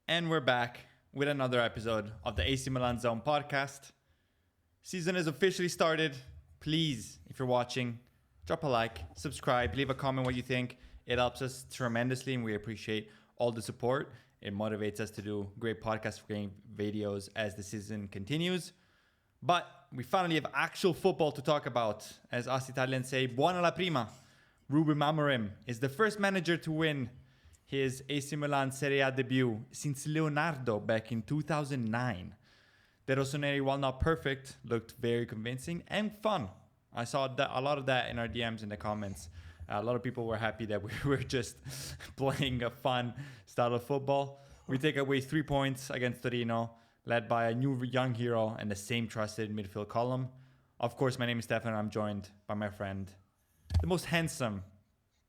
And we're back with another episode of the AC Milan Zone podcast. Season is officially started. Please, if you're watching, drop a like, subscribe, leave a comment what you think. It helps us tremendously and we appreciate all the support. It motivates us to do great podcast, great videos as the season continues. But we finally have actual football to talk about. As us Italians say, buona la prima. Ruben Amorim is the first manager to win his AC Milan Serie A debut since Leonardo back in 2009. The Rossoneri, while not perfect, looked very convincing and fun. I saw a lot of that in our DMs in the comments. A lot of people were happy that we were just playing a fun style of football. We take away 3 points against Torino, led by a new young hero and the same trusted midfield column. Of course, my name is Stefano. I'm joined by my friend, the most handsome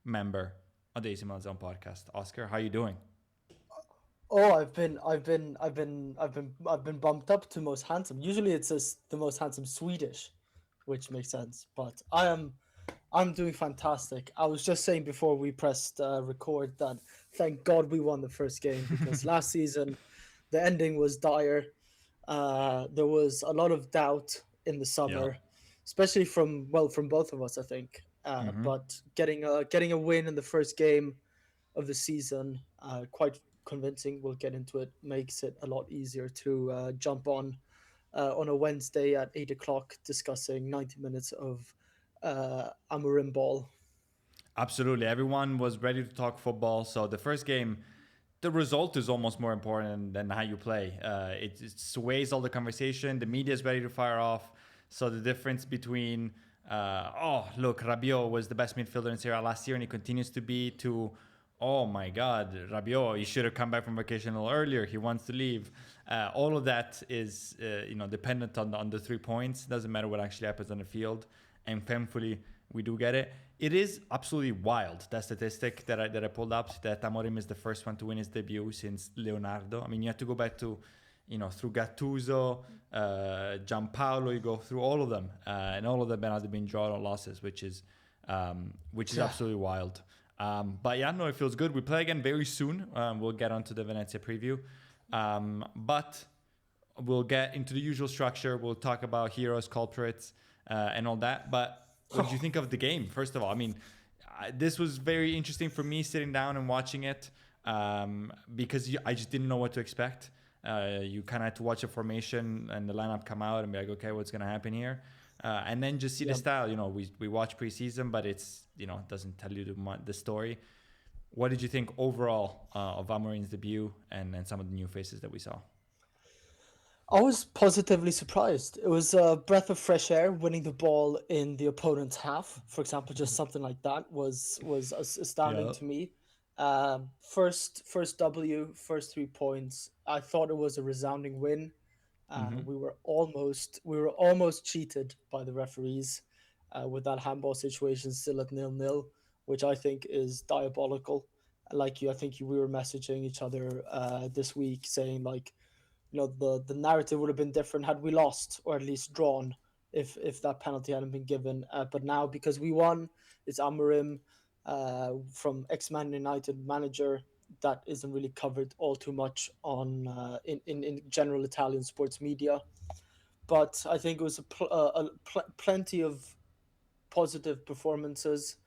member of the AC Milan Zone podcast. Oscar, how are you doing? Oh, I've been bumped up to most handsome. Usually it's just the most handsome Swedish, which makes sense. But I'm doing fantastic. I was just saying before we pressed record that thank God we won the first game because last season the ending was dire. There was a lot of doubt in the Yeah. summer, especially from both of us, I think. But getting a win in the first game of the season, quite convincing. We'll get into it. Makes it a lot easier to jump on a Wednesday at 8 o'clock, discussing 90 minutes of Amorim ball. Absolutely. Everyone was ready to talk football. So the first game, the result is almost more important than how you play. It sways all the conversation. The media is ready to fire off. So the difference between, look, Rabiot was the best midfielder in Serie A last year and he continues to be, to, oh my God, Rabiot, he should have come back from vacation a little earlier. He wants to leave. All of that is, dependent on the 3 points. Doesn't matter what actually happens on the field. And thankfully, we do get it. It is absolutely wild, that statistic that I pulled up, that Amorim is the first one to win his debut since Leonardo. I mean, you have to go back to, through Gattuso, Gianpaolo, you go through all of them. And all of them have been draw or losses, which is absolutely wild. But yeah, no, it feels good. We play again very soon. We'll get onto the Venezia preview. But we'll get into the usual structure. We'll talk about heroes, culprits, and all that. But what did you think of the game? First of all, I mean, this was very interesting for me sitting down and watching it because I just didn't know what to expect. You kind of had to watch a formation and the lineup come out and be like, okay, what's going to happen here? And then just see the style. We watch preseason, but it's, it doesn't tell you the story. What did you think overall of Amorim's debut and some of the new faces that we saw? I was positively surprised. It was a breath of fresh air winning the ball in the opponent's half. For example, just something like that was astounding Yeah. to me. First W, first 3 points. I thought it was a resounding win. Mm-hmm. We were almost cheated by the referees with that handball situation still at 0-0, which I think is diabolical. Like you, I think we were messaging each other this week saying like, the narrative would have been different had we lost or at least drawn if that penalty hadn't been given. But now because we won, it's Amorim from ex-Man United manager that isn't really covered all too much on in general Italian sports media. But I think it was plenty of positive performances.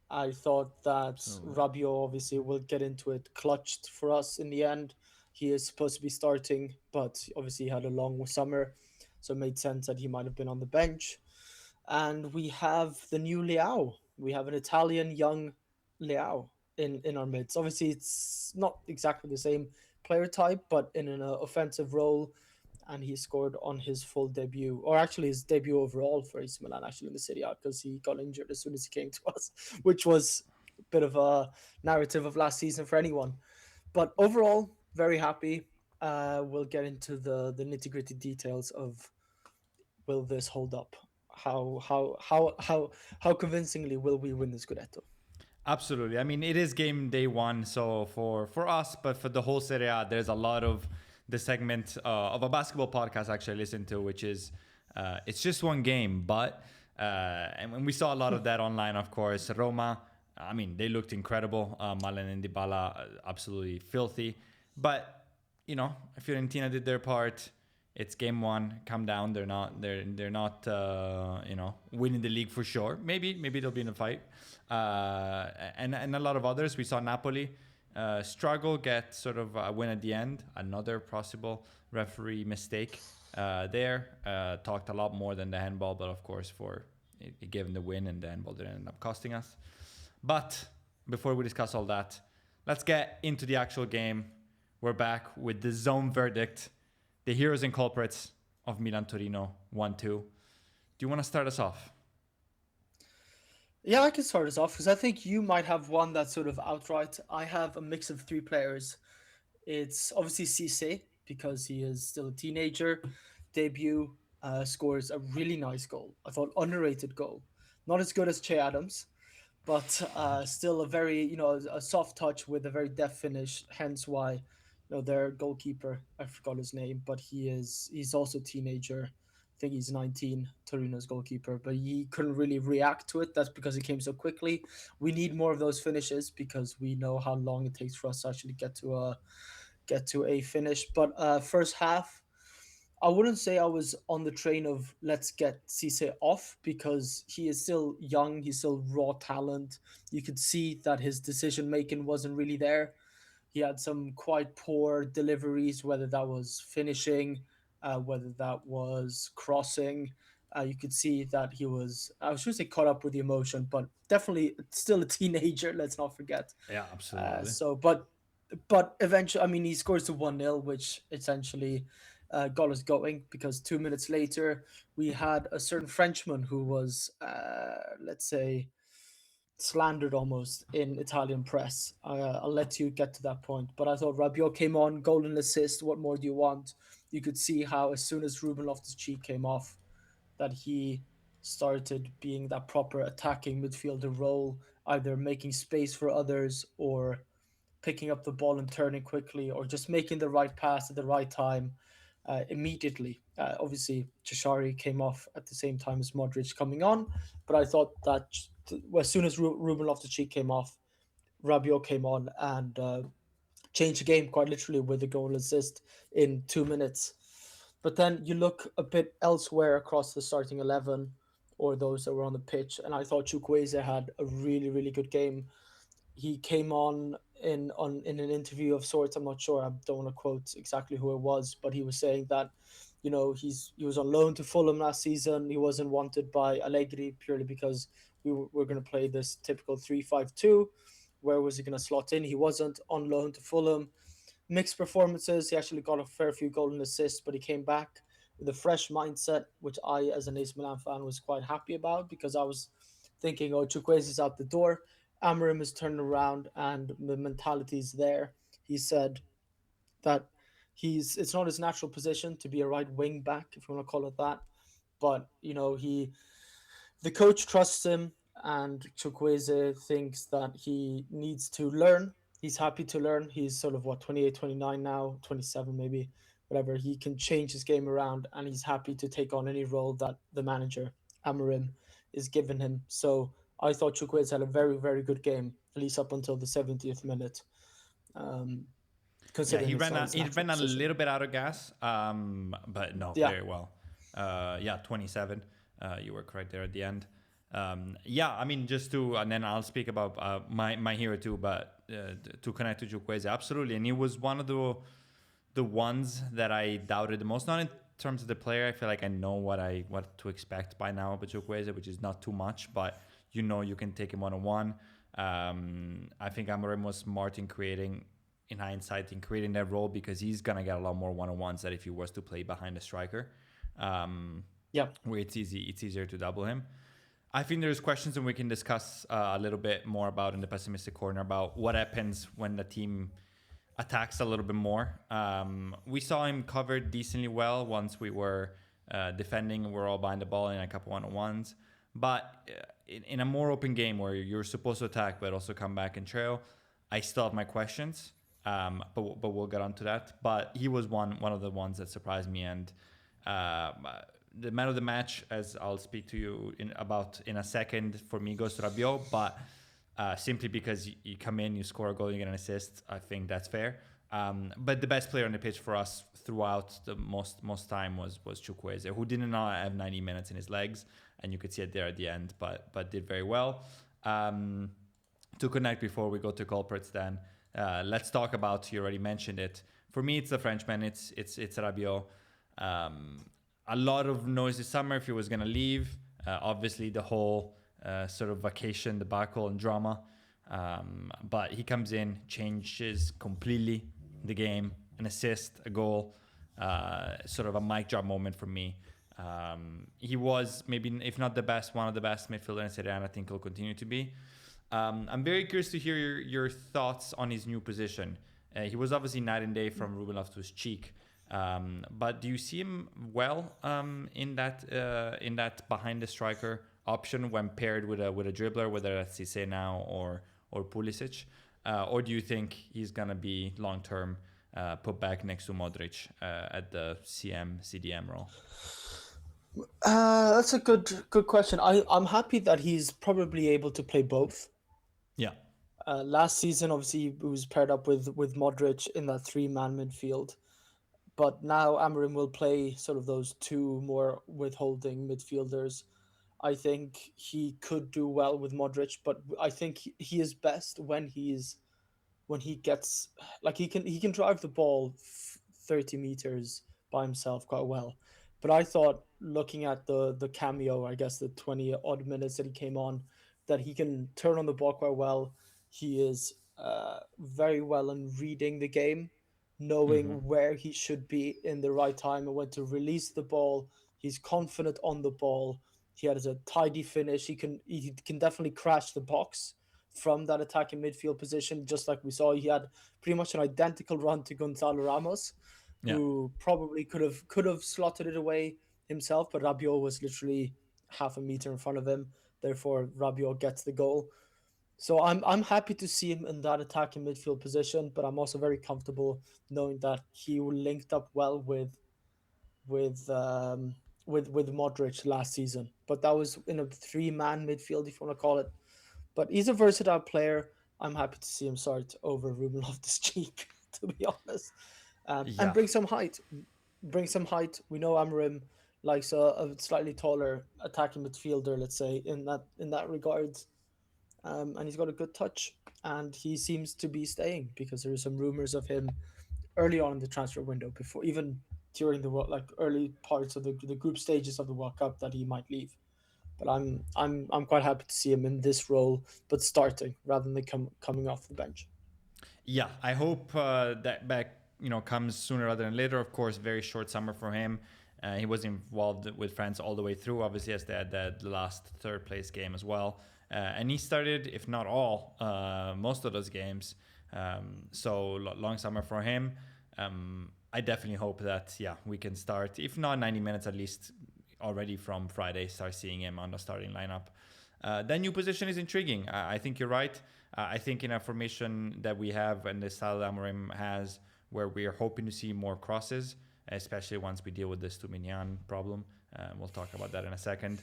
I thought that Absolutely. Rabiot, obviously, we'll get into it, clutched for us in the end. He is supposed to be starting, but obviously he had a long summer, so it made sense that he might have been on the bench. And we have the new Leao. We have an Italian young Leao in our midst. Obviously, it's not exactly the same player type, but in an offensive role. And he scored on his full debut, or actually his debut overall for AC Milan, actually in the Serie A, because he got injured as soon as he came to us, which was a bit of a narrative of last season for anyone. But overall, very happy. We'll get into the nitty gritty details of will this hold up? How convincingly will we win this Scudetto? Absolutely. I mean, it is game day one, so for us, but for the whole Serie A, there's a lot of the segment of a basketball podcast actually I listen to, which is it's just one game, but and when we saw a lot of that online, of course, Roma. I mean, they looked incredible. Milan and Dybala, absolutely filthy. But Fiorentina did their part. It's game one. Calm down. They're not winning the league for sure. Maybe they'll be in a fight. And a lot of others. We saw Napoli struggle, get sort of a win at the end. Another possible referee mistake there. Talked a lot more than the handball, but of course for it gave them the win, and the handball didn't end up costing us. But before we discuss all that, let's get into the actual game. We're back with the zone verdict, the heroes and culprits of Milan Torino 1-2. Do you want to start us off? Yeah, I can start us off because I think you might have one that's sort of outright. I have a mix of three players. It's obviously Cisse because he is still a teenager. Debut scores a really nice goal. I thought underrated goal. Not as good as Che Adams, but still a very a soft touch with a very deft finish. Hence why their goalkeeper, I forgot his name, but he's also a teenager. I think he's 19, Torino's goalkeeper, but he couldn't really react to it. That's because it came so quickly. We need more of those finishes because we know how long it takes for us to actually get to a finish. But first half, I wouldn't say I was on the train of let's get Cisse off because he is still young. He's still raw talent. You could see that his decision making wasn't really there. He had some quite poor deliveries, whether that was finishing, whether that was crossing. You could see that he was, I was going to say caught up with the emotion, but definitely still a teenager, let's not forget. Yeah, absolutely. But eventually, I mean, he scores to 1-0, which essentially got us going because 2 minutes later, we had a certain Frenchman who was, let's say, slandered almost in Italian press. I'll let you get to that point. But I thought Rabiot came on, golden assist. What more do you want? You could see how as soon as Ruben Loftus-Cheek came off, that he started being that proper attacking midfielder role, either making space for others or picking up the ball and turning quickly or just making the right pass at the right time immediately. Obviously, Cheshire came off at the same time as Modric coming on, but I thought that as soon as Ruben Loftus-Cheek came off, Rabiot came on and changed the game quite literally with a goal assist in 2 minutes. But then you look a bit elsewhere across the starting 11 or those that were on the pitch, and I thought Chukwueze had a really, really good game. He came on in an interview of sorts. I'm not sure. I don't want to quote exactly who it was, but he was saying that he was on loan to Fulham last season. He wasn't wanted by Allegri purely because were going to play this typical 3-5-2. Where was he going to slot in? He wasn't on loan to Fulham. Mixed performances. He actually got a fair few golden assists, but he came back with a fresh mindset, which I, as an AC Milan fan, was quite happy about because I was thinking, oh, Chukwueze's out the door. Amorim has turned around and the mentality is there. He said that it's not his natural position to be a right wing back, if you want to call it that. But the coach trusts him, and Chukwueze thinks that he needs to learn. He's happy to learn. He's sort of 28, 29 now, 27 maybe, whatever. He can change his game around, and he's happy to take on any role that the manager Amorim is giving him. So I thought Chukwueze had a very, very good game, at least up until the 70th minute. Um, Yeah, Considering he it's ran not a, his he natural ran a position. little bit out of gas, but no, Yeah, very well. Yeah, 27. You were correct there at the end. Yeah, I mean, just to, and then I'll speak about my hero too, but to connect to Chukwueze, absolutely. And he was one of the ones that I doubted the most. Not in terms of the player, I feel like I know what to expect by now about Chukwueze, which is not too much, but you can take him 1-on-1. I think Amorim was smart in hindsight, in creating that role because he's gonna get a lot more 1-on-ones than if he was to play behind a striker, yeah, where it's easier to double him. I think there's questions and we can discuss a little bit more about in the pessimistic corner about what happens when the team attacks a little bit more. We saw him covered decently well once we were defending. We're all behind the ball in a couple 1-on-ones. But in a more open game where you're supposed to attack but also come back and trail, I still have my questions. But we'll get on to that. But he was one of the ones that surprised me. And the man of the match, as I'll speak to you in a second, for me goes to Rabiot. But simply because you come in, you score a goal, you get an assist, I think that's fair. But the best player on the pitch for us throughout the most time was Chukwueze, who did not have 90 minutes in his legs, and you could see it there at the end, but did very well. To connect before we go to culprits, then let's talk about. You already mentioned it. For me, it's the Frenchman. It's Rabiot. A lot of noise this summer if he was going to leave. Obviously, the whole sort of vacation debacle and drama. But he comes in, changes completely the game, an assist, a goal, sort of a mic drop moment for me. He was maybe, if not the best, one of the best midfielders in Serie A, and I think he'll continue to be. I'm very curious to hear your thoughts on his new position. He was obviously night and day from Ruben Loftus-Cheek. But do you see him well in that behind the striker option when paired with a dribbler, whether that's Cisse now or Pulisic, or do you think he's gonna be long term put back next to Modric at the CDM role? That's a good question. I'm happy that he's probably able to play both. Yeah. Last season, obviously, he was paired up with Modric in that three-man midfield. But now Amorim will play sort of those two more withholding midfielders. I think he could do well with Modric, but I think he is best when he gets, like, he can drive the ball 30 meters by himself quite well. But I thought, looking at the cameo, I guess the 20 odd minutes that he came on, that he can turn on the ball quite well. He is very well in reading the game, knowing where he should be in the right time and when to release the ball. He's confident on the ball. He has a tidy finish. He can definitely crash the box from that attacking midfield position, just like we saw. He had pretty much an identical run to Gonzalo Ramos, Yeah. who probably could have slotted it away himself, but Rabiot was literally half a meter in front of him. Therefore, Rabiot gets the goal. So I'm happy to see him in that attacking midfield position, but I'm also very comfortable knowing that he linked up well with Modric last season. But that was in a three-man midfield, if you want to call it. But he's a versatile player. I'm happy to see him start over Ruben Loftus-Cheek, to be honest, and Yeah. bring some height. Bring some height. We know Amorim likes a slightly taller attacking midfielder, let's say, in that regard. And he's got a good touch, and he seems to be staying because there are some rumors of him early on in the transfer window, before even during the early parts of the group stages of the World Cup, that he might leave. But I'm quite happy to see him in this role, but starting rather than coming off the bench. Yeah, I hope that back comes sooner rather than later. Of course, very short summer for him. He was involved with France all the way through. Obviously, as they had that last third place game as well, and he started, if not all, most of those games. So long summer for him. I definitely hope that we can start, if not 90 minutes, at least already from Friday, start seeing him on the starting lineup. That new position is intriguing. I think you're right. I think in a formation that we have and the style that Amorim has, where we are hoping to see more crosses, especially once we deal with the Stupinian problem. We'll talk about that in a second.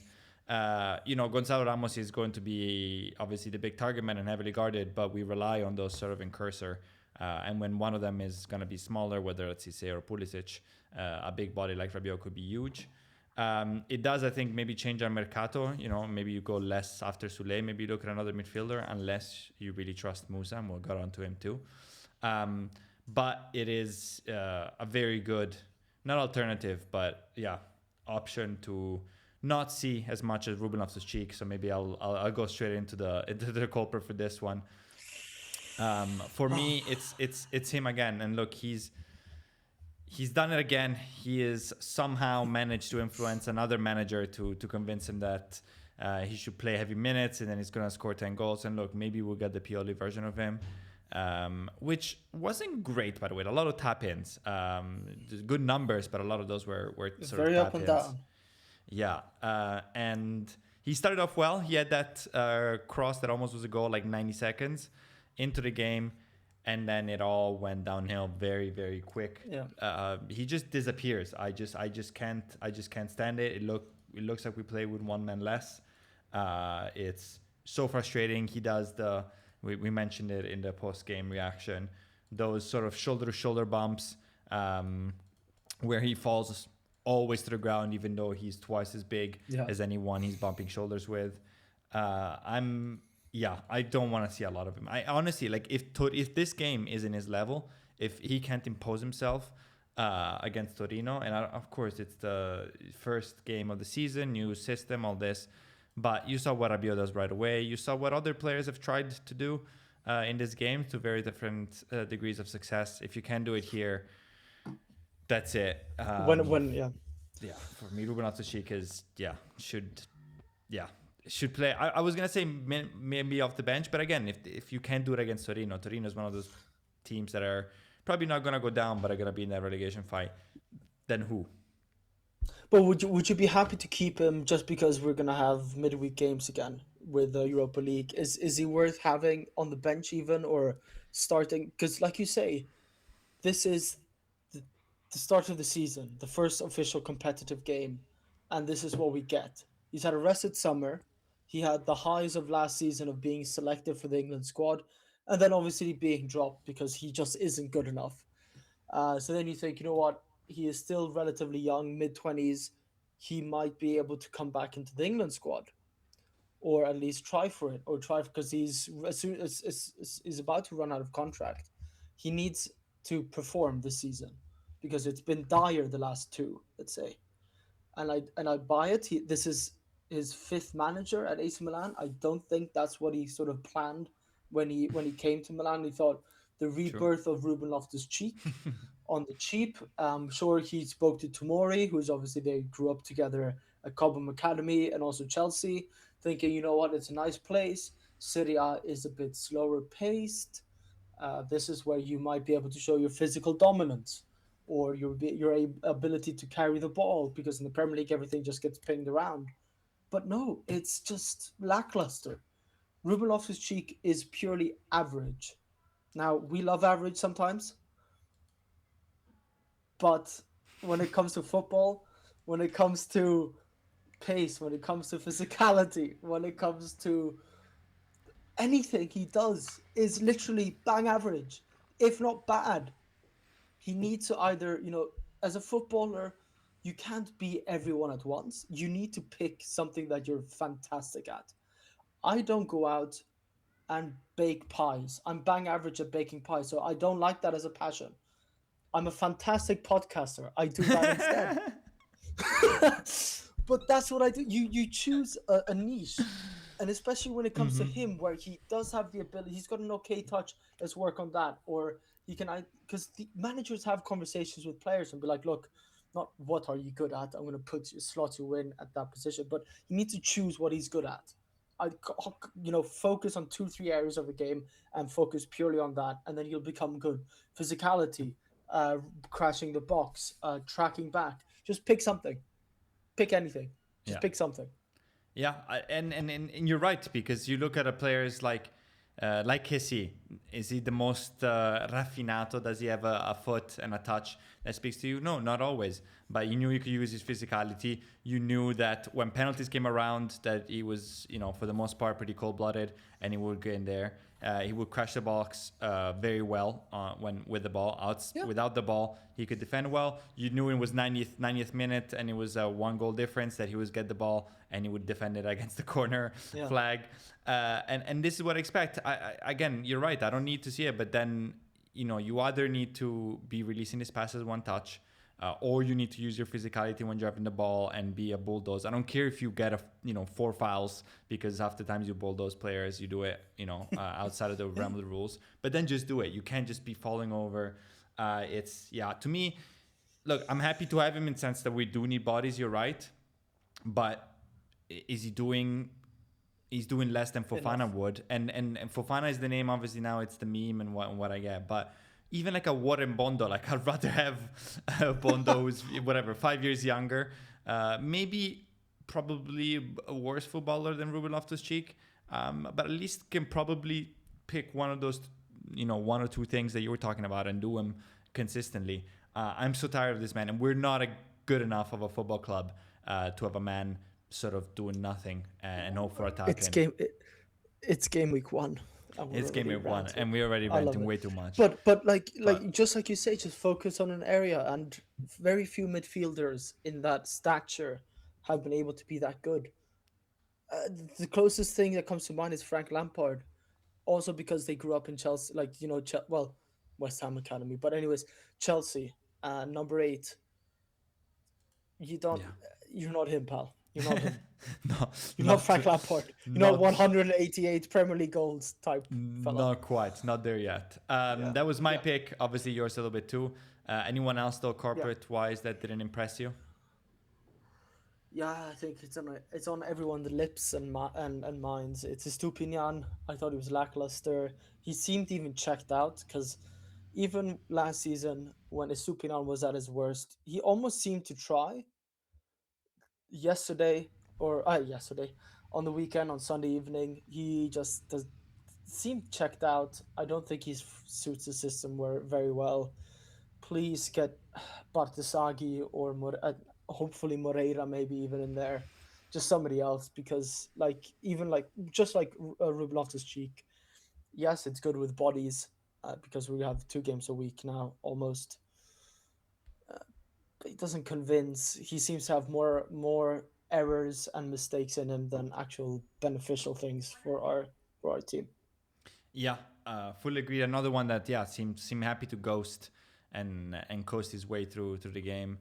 Gonzalo Ramos is going to be obviously the big target man and heavily guarded, but we rely on those sort of encursor. And when one of them is going to be smaller, whether it's Cisse or Pulisic, a big body like Rabiot could be huge. It does, I think, maybe change our mercato. Maybe you go less after Soulé. Maybe you look at another midfielder, unless you really trust Musa, and we'll get onto him too. But it is a very good, not alternative, but option to not see as much as Ruben Loftus-Cheek. So maybe I'll go straight into the culprit for this one. For me, it's him again, and look, he's done it again. He has somehow managed to influence another manager to convince him that he should play heavy minutes, and then he's going to score 10 goals. And look, maybe we'll get the Pioli version of him, which wasn't great, by the way. A lot of tap-ins. Good numbers, but a lot of those were sort very of up and tap-ins. down. Yeah. And he started off well. He had that cross that almost was a goal, like 90 seconds into the game. And then it all went downhill very, very quick. Yeah. He just disappears. I just can't stand it. It looks like we play with one man less. It's so frustrating. He does we mentioned it in the post game reaction. those sort of shoulder to shoulder bumps, um, where he falls always to the ground, even though he's twice as big Yeah. as anyone he's bumping shoulders with. I don't want to see a lot of him. I honestly, like, if this game is in his level, if he can't impose himself against Torino, and of course it's the first game of the season, new system, all this, but you saw what Rabiot does right away. You saw what other players have tried to do in this game to very different degrees of success. If you can do it here, that's it. Yeah. For me, Ruben Loftus-Cheek should play. I was gonna say maybe off the bench, but again, if you can't do it against Torino is one of those teams that are probably not gonna go down, but are gonna be in that relegation fight. Then who? But would you be happy to keep him just because we're gonna have midweek games again with the Europa League? Is he worth having on the bench even, or starting? Because like you say, this is the start of the season, the first official competitive game, and this is what we get. He's had a rested summer. He had the highs of last season of being selected for the England squad, and then obviously being dropped because he just isn't good enough. So then you think, you know what? He is still relatively young, mid-20s. He might be able to come back into the England squad, or at least try for it, or try because he's as soon as he's about to run out of contract. He needs to perform this season because it's been dire the last two, let's say. And I buy it. This is his fifth manager at AC Milan. I don't think that's what he sort of planned when he came to Milan. He thought the rebirth of Ruben Loftus-Cheek on the cheap. I'm sure he spoke to Tomori, who's obviously they grew up together at Cobham Academy and also Chelsea, thinking, you know what, it's a nice place. Serie A is a bit slower paced. This is where you might be able to show your physical dominance or your ability to carry the ball, because in the Premier League everything just gets pinged around. But no, it's just lackluster. Ruben Loftus-Cheek is purely average. Now, we love average sometimes, but when it comes to football, when it comes to pace, when it comes to physicality, when it comes to anything he does is literally bang average, if not bad. He needs to either, as a footballer, you can't be everyone at once. You need to pick something that you're fantastic at. I don't go out and bake pies. I'm bang average at baking pies, so I don't like that as a passion. I'm a fantastic podcaster. I do that instead. But that's what I do. You choose a niche, and especially when it comes to him, where he does have the ability. He's got an okay touch. Let's work on that. Or he can, because the managers have conversations with players and be like, look, not what are you good at. I'm going to slot you in at that position, but you need to choose what he's good at. Focus on 2-3 areas of the game and focus purely on that, and then you'll become good. Physicality, crashing the box, tracking back. Just pick something. Pick anything. Just pick something. Yeah, and you're right, because you look at a players like Cisse. Is he the most raffinato? Does he have a foot and a touch that speaks to you? No, not always. But you knew you could use his physicality. You knew that when penalties came around, that he was, for the most part, pretty cold-blooded, and he would get in there. He would crash the box very well when with the ball. Without the ball, he could defend well. You knew it was 90th minute, and it was a 1-goal difference that he would get the ball and he would defend it against the corner flag. And this is what I expect. Again, you're right. I don't need to see it, but then you either need to be releasing his passes one touch, or you need to use your physicality when driving the ball and be a bulldoze. I don't care if you get 4 fouls, because half the times you bulldoze players, you do it outside of the realm of the rules. But then just do it. You can't just be falling over. To me, look, I'm happy to have him in the sense that we do need bodies. You're right, but is he doing? He's doing less than Fofana would, and Fofana is the name. Obviously now it's the meme and what I get, but. Even like a Warren Bondo, like I'd rather have Bondo who's 5 years younger, maybe probably a worse footballer than Ruben Loftus-Cheek, but at least can probably pick one of those, 1 or 2 things that you were talking about and do them consistently. I'm so tired of this man, and we're not a good enough of a football club to have a man sort of doing nothing and hope for a title. It's game week 1. and we're It's game already week one, ranting. and we're already I love ranting it. way too much. But But just like you say, just focus on an area, and very few midfielders in that stature have been able to be that good. The closest thing that comes to mind is Frank Lampard, also because they grew up in Chelsea, like well, West Ham Academy. But anyways, Chelsea, number 8. You don't, yeah, you're not him, pal. You're not him. no, You're not not Frank Lampard. You're not not 188 Premier League goals type fella. not quite, not there yet. Yeah, That was my yeah, pick. Obviously, yours a little bit too. Anyone else though, yeah. corporate wise, that didn't impress you? Yeah, I think it's on everyone's lips and minds. It's Estupinian. I thought he was lackluster. He seemed even checked out because even last season when Estupinian was at his worst, he almost seemed to try. Yesterday on the weekend on Sunday evening, he just does seemed checked out. I don't think he suits the system very well. Please get Bartasagi or hopefully Moreira maybe even in there, just somebody else because like even like just like Ruben Loftus-Cheek, yes, it's good with bodies because we have 2 games a week now almost. But he doesn't convince. He seems to have more errors and mistakes in him than actual beneficial things for our team. Yeah, fully agree. Another one that seem happy to ghost and coast his way through the game.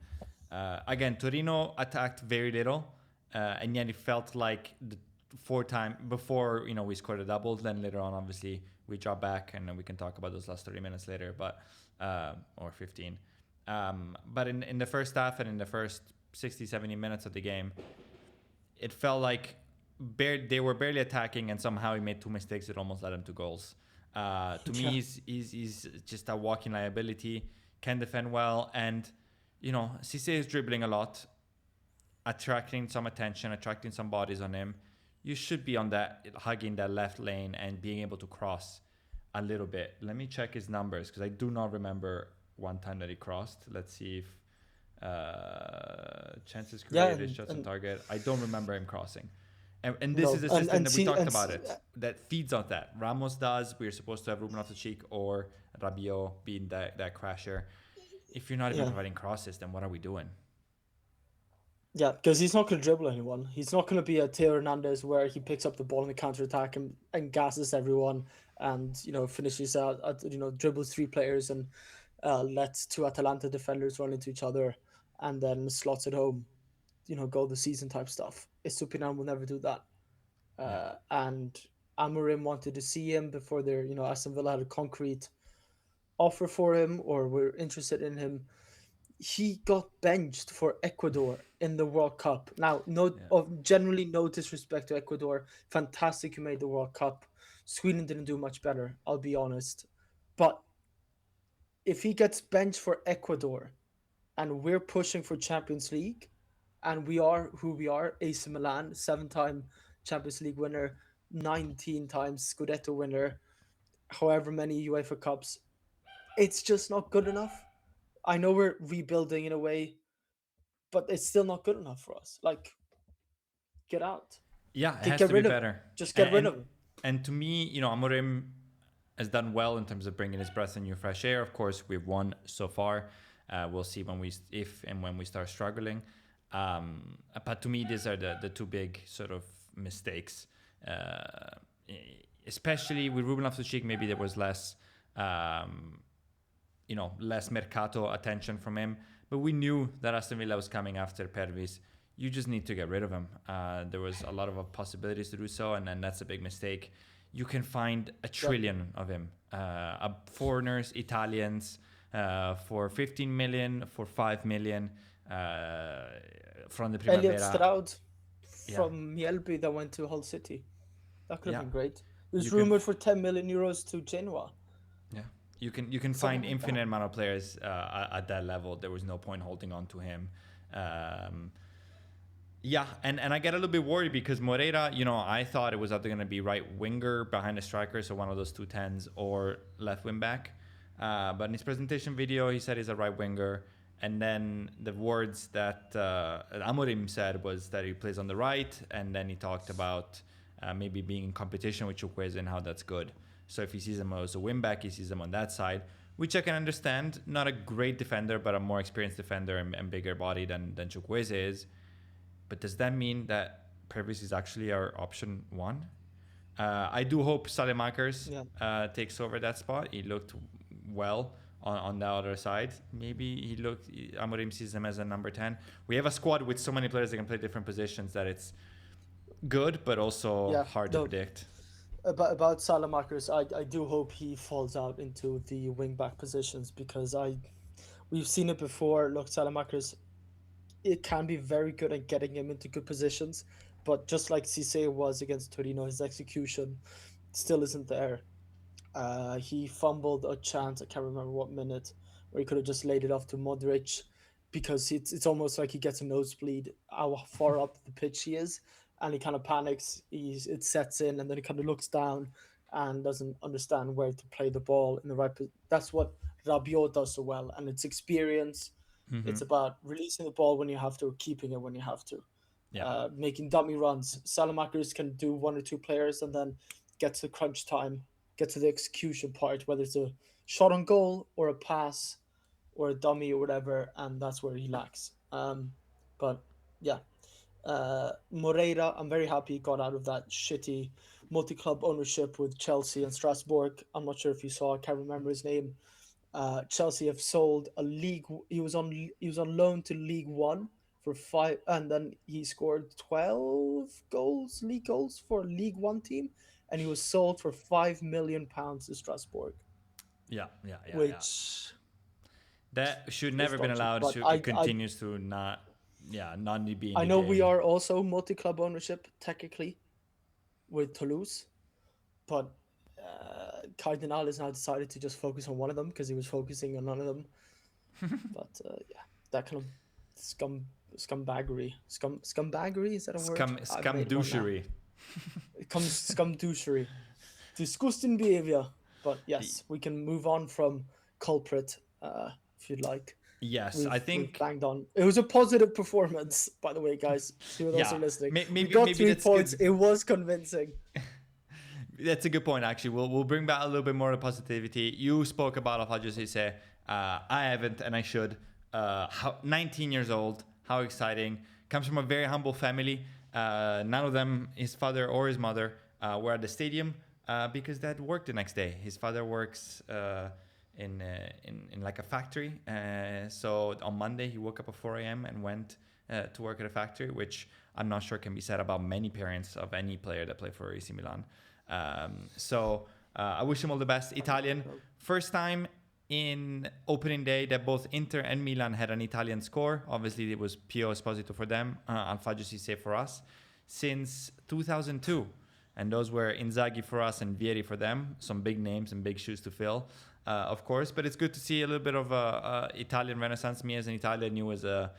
Again, Torino attacked very little, and yet it felt like the 4 time before we scored a double. Then later on, obviously we dropped back, and then we can talk about those last 30 minutes later, but or 15. But in the first half and in the first 60, 70 minutes of the game, it felt like they were barely attacking, and somehow he made 2 mistakes that almost led him to goals. To me, Yeah, he's just a walking liability. Can defend well, and Cisse is dribbling a lot, attracting some attention, attracting some bodies on him. You should be on that, hugging that left lane and being able to cross a little bit. Let me check his numbers because I do not remember one time that he crossed. Let's see if chances yeah, created, shots on target. I don't remember him crossing. And this is no, a system and that we see talked about it that feeds on that. Ramos does. We're supposed to have Ruben Loftus-Cheek or Rabiot being that crasher. If you're not even yeah. providing crosses, then what are we doing? Yeah, because he's not going to dribble anyone. He's not going to be a Theo Hernandez where he picks up the ball in the counter attack and gasses everyone and finishes out dribbles 3 players and lets 2 Atalanta defenders run into each other and then slots it home. Goal of the season type stuff. Estupinan will never do that. Yeah. And Amorim wanted to see him before Aston Villa had a concrete offer for him or were interested in him. He got benched for Ecuador in the World Cup. Now, Yeah. generally no disrespect to Ecuador. Fantastic who made the World Cup. Sweden didn't do much better, I'll be honest. But if he gets benched for Ecuador and we're pushing for Champions League and we are who we are, AC Milan, 7-time Champions League winner, 19 times Scudetto winner, however many UEFA Cups, it's just not good enough. I know we're rebuilding in a way, but it's still not good enough for us. Like, get out. Yeah, it has Get to be rid of him. better. Just get And rid and, of him. and to me, Amorim has done well in terms of bringing his breath and new fresh air. Of course, we've won so far. We'll see if and when we start struggling. But to me, these are the 2 big sort of mistakes. Especially with Ruben Loftus-Cheek, maybe there was less, less mercato attention from him. But we knew that Aston Villa was coming after Pervis. You just need to get rid of him. There was a lot of possibilities to do so, and then that's a big mistake. You can find a trillion of him. Foreigners, Italians, for 15 million, for 5 million, from the Primavera. Elliot Stroud from Mjällby that went to Hull City. That could have been great. It was rumored for 10 million euros to Genoa. Yeah, you can find infinite amount of players at that level. There was no point holding on to him. Yeah, and I get a little bit worried because Moreira, I thought it was either going to be right winger behind the striker, so one of those 2 10s, or left wing back. But in his presentation video, he said he's a right winger. And then the words that Amorim said was that he plays on the right. And then he talked about maybe being in competition with Chukwueze and how that's good. So if he sees him as a wing back, he sees him on that side, which I can understand. Not a great defender, but a more experienced defender and bigger body than Chukwueze is. But does that mean that Pervis is actually our option one? I do hope Salemakers takes over that spot. He looked well on the other side. Maybe Amorim sees him as a number 10. We have a squad with so many players that can play different positions that it's good, but also hard to predict. About Salamakers, I do hope he falls out into the wing back positions because we've seen it before. Look, Salamakers, it can be very good at getting him into good positions, but just like Cisse was against Torino, his execution still isn't there. He fumbled a chance, I can't remember what minute, where he could have just laid it off to Modric because it's almost like he gets a nosebleed how far up the pitch he is, and he kind of panics. It sets in, and then he kind of looks down and doesn't understand where to play the ball in the right. That's what Rabiot does so well, and it's experience. Mm-hmm. It's about releasing the ball when you have to, keeping it when you have to, making dummy runs. Salamakers can do one or two players and then get to the crunch time, get to the execution part, whether it's a shot on goal or a pass or a dummy or whatever, and that's where he lacks. But yeah, Moreira, I'm very happy he got out of that shitty multi-club ownership with Chelsea and Strasbourg. I'm not sure if you saw, I can't remember his name. Chelsea have sold a league. He was on loan to League One for 5, and then he scored 12 goals, league goals for a League One team, and he was sold for £5 million to Strasbourg. Which that should never been allowed. It continues to not be. I know we are also multi-club ownership technically with Toulouse, but Cardinal has now decided to just focus on one of them because he was focusing on none of them. But that kind of scumbaggery. Scumbaggery, is that a word? Scumdouchery. It comes scumdouchery. Disgusting behavior. But yes, we can move on from Culprit if you'd like. Yes, I think we've banged on. It was a positive performance, by the way, guys. To those who are listening, we got 3 points. Good. It was convincing. That's a good point, actually. We'll bring back a little bit more positivity. You spoke about Alfredo Cisse. I haven't, and I should. 19 years old. How exciting. Comes from a very humble family. None of them, his father or his mother, were at the stadium because Dad worked the next day. His father works in like a factory. So on Monday, he woke up at 4 a.m. and went to work at a factory, which I'm not sure can be said about many parents of any player that play for AC Milan. So I wish him all the best. Italian, first time in opening day that both Inter and Milan had an Italian score. Obviously, it was Pio Esposito for them, Alfredo Cisse for us, since 2002. And those were Inzaghi for us and Vieri for them. Some big names and big shoes to fill, of course. But it's good to see a little bit of a Italian renaissance. Me as an Italian, you as a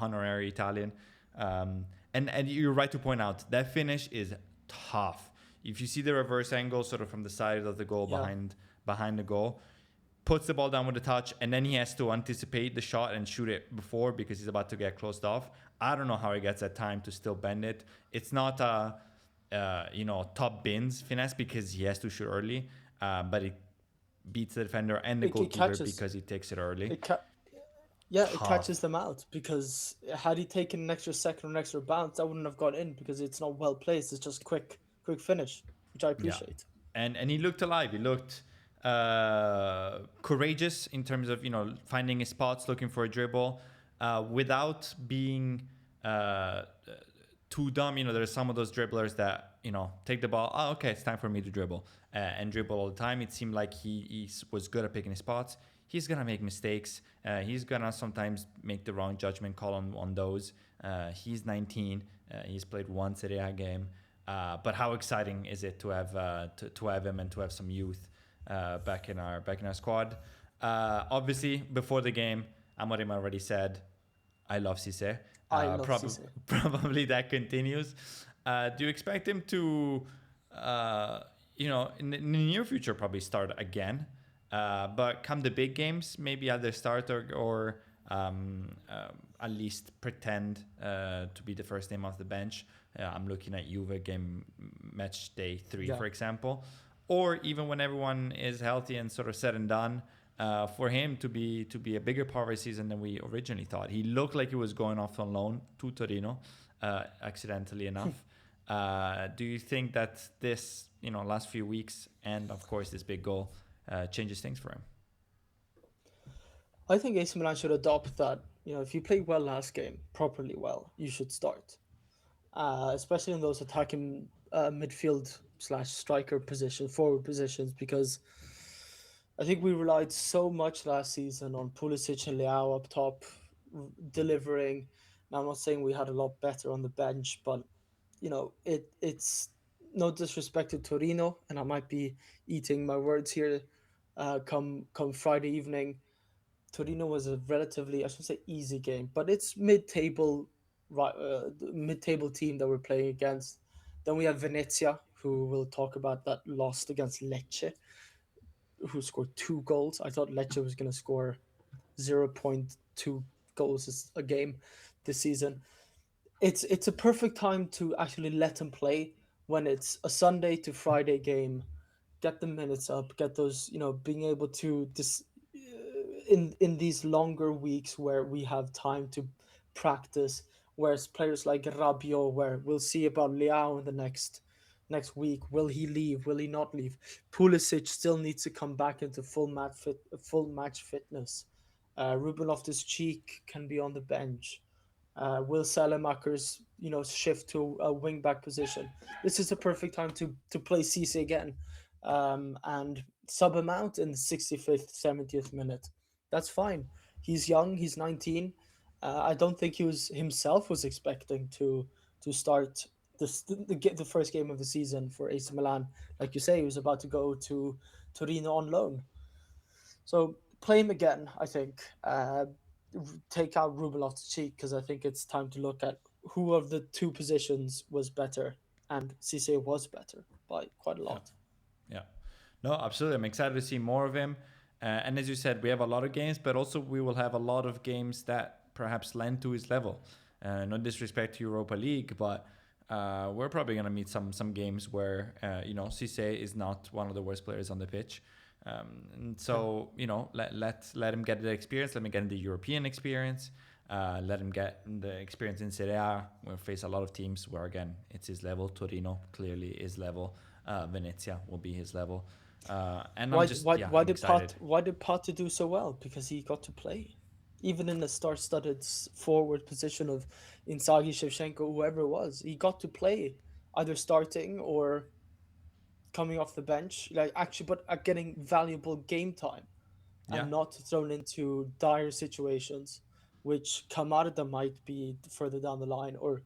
honorary Italian. And you're right to point out, that finish is tough. If you see the reverse angle sort of from the side of the goal behind the goal, puts the ball down with a touch, and then he has to anticipate the shot and shoot it before because he's about to get closed off. I don't know how he gets that time to still bend it. It's not a top bins finesse because he has to shoot early, but it beats the defender and the goalkeeper because he takes it early. It catches them out because had he taken an extra second or an extra bounce, that wouldn't have got in because it's not well placed. It's just quick finish, which I appreciate. Yeah. And he looked alive. He looked courageous in terms of finding his spots, looking for a dribble, without being too dumb. There's some of those dribblers that take the ball. Oh, okay, it's time for me to dribble and dribble all the time. It seemed like he was good at picking his spots. He's gonna make mistakes. He's gonna sometimes make the wrong judgment call on those. He's 19. He's played one Serie A game. But how exciting is it to have him and to have some youth back in our squad? Obviously, before the game, Amorim already said, "I love Cisse." Cisse. Probably that continues. Do you expect him to, in the near future, probably start again? But come the big games, maybe either start or at least pretend to be the first name off the bench. I'm looking at Juve game match day 3, for example. or even when everyone is healthy and sort of said and done, for him to be a bigger part of his season than we originally thought. He looked like he was going off on loan to Torino, accidentally enough. Do you think that this, last few weeks and of course this big goal changes things for him? I think AC Milan should adopt that. If you play well last game, properly well, you should start. Especially in those attacking midfield slash striker positions, forward positions, because I think we relied so much last season on Pulisic and Leao up top delivering. Now, I'm not saying we had a lot better on the bench, but it's no disrespect to Torino, and I might be eating my words here. Come Friday evening, Torino was a relatively, I shouldn't say easy game, but it's mid-table, right? Mid-table team that we're playing against. Then we have Venezia, who we'll talk about, that lost against Lecce, who scored 2 goals. I thought Lecce was going to score 0.2 goals a game this season. It's a perfect time to actually let him play when it's a Sunday to Friday game. Get the minutes up, get those, being able to in these longer weeks where we have time to practice. Whereas players like Rabiot, where we'll see about Leao in the next week, will he leave? Will he not leave? Pulisic still needs to come back into full match fitness. Ruben Loftus-Cheek can be on the bench. Will Salamaker's shift to a wing back position. This is the perfect time to play Cisse again, and sub him out in the 65th, 70th minute. That's fine. He's young. He's 19. I don't think he was himself was expecting to start the first game of the season for AC Milan. Like you say, he was about to go to Torino on loan. So play him again, I think. Take out Ruben Loftus-Cheek because I think it's time to look at who of the two positions was better, and Cisse was better by quite a Yeah. lot. Yeah. No, absolutely. I'm excited to see more of him. And as you said, we have a lot of games, but also we will have a lot of games that perhaps lend to his level. No disrespect to Europa League, but we're probably going to meet some games where, Cisse is not one of the worst players on the pitch. And so, let him get the experience. Let him get the European experience. Let him get the experience in Serie A. We'll face a lot of teams where, again, it's his level. Torino clearly is level. Venezia will be his level. And Why I'm just, why yeah, why I'm did excited. Potter do so well? Because he got to play, even in the star-studded forward position of Inzaghi, Shevchenko, whoever it was. He got to play, either starting or coming off the bench, like actually, but getting valuable game time Yeah, and not thrown into dire situations, which Kamada might be further down the line, or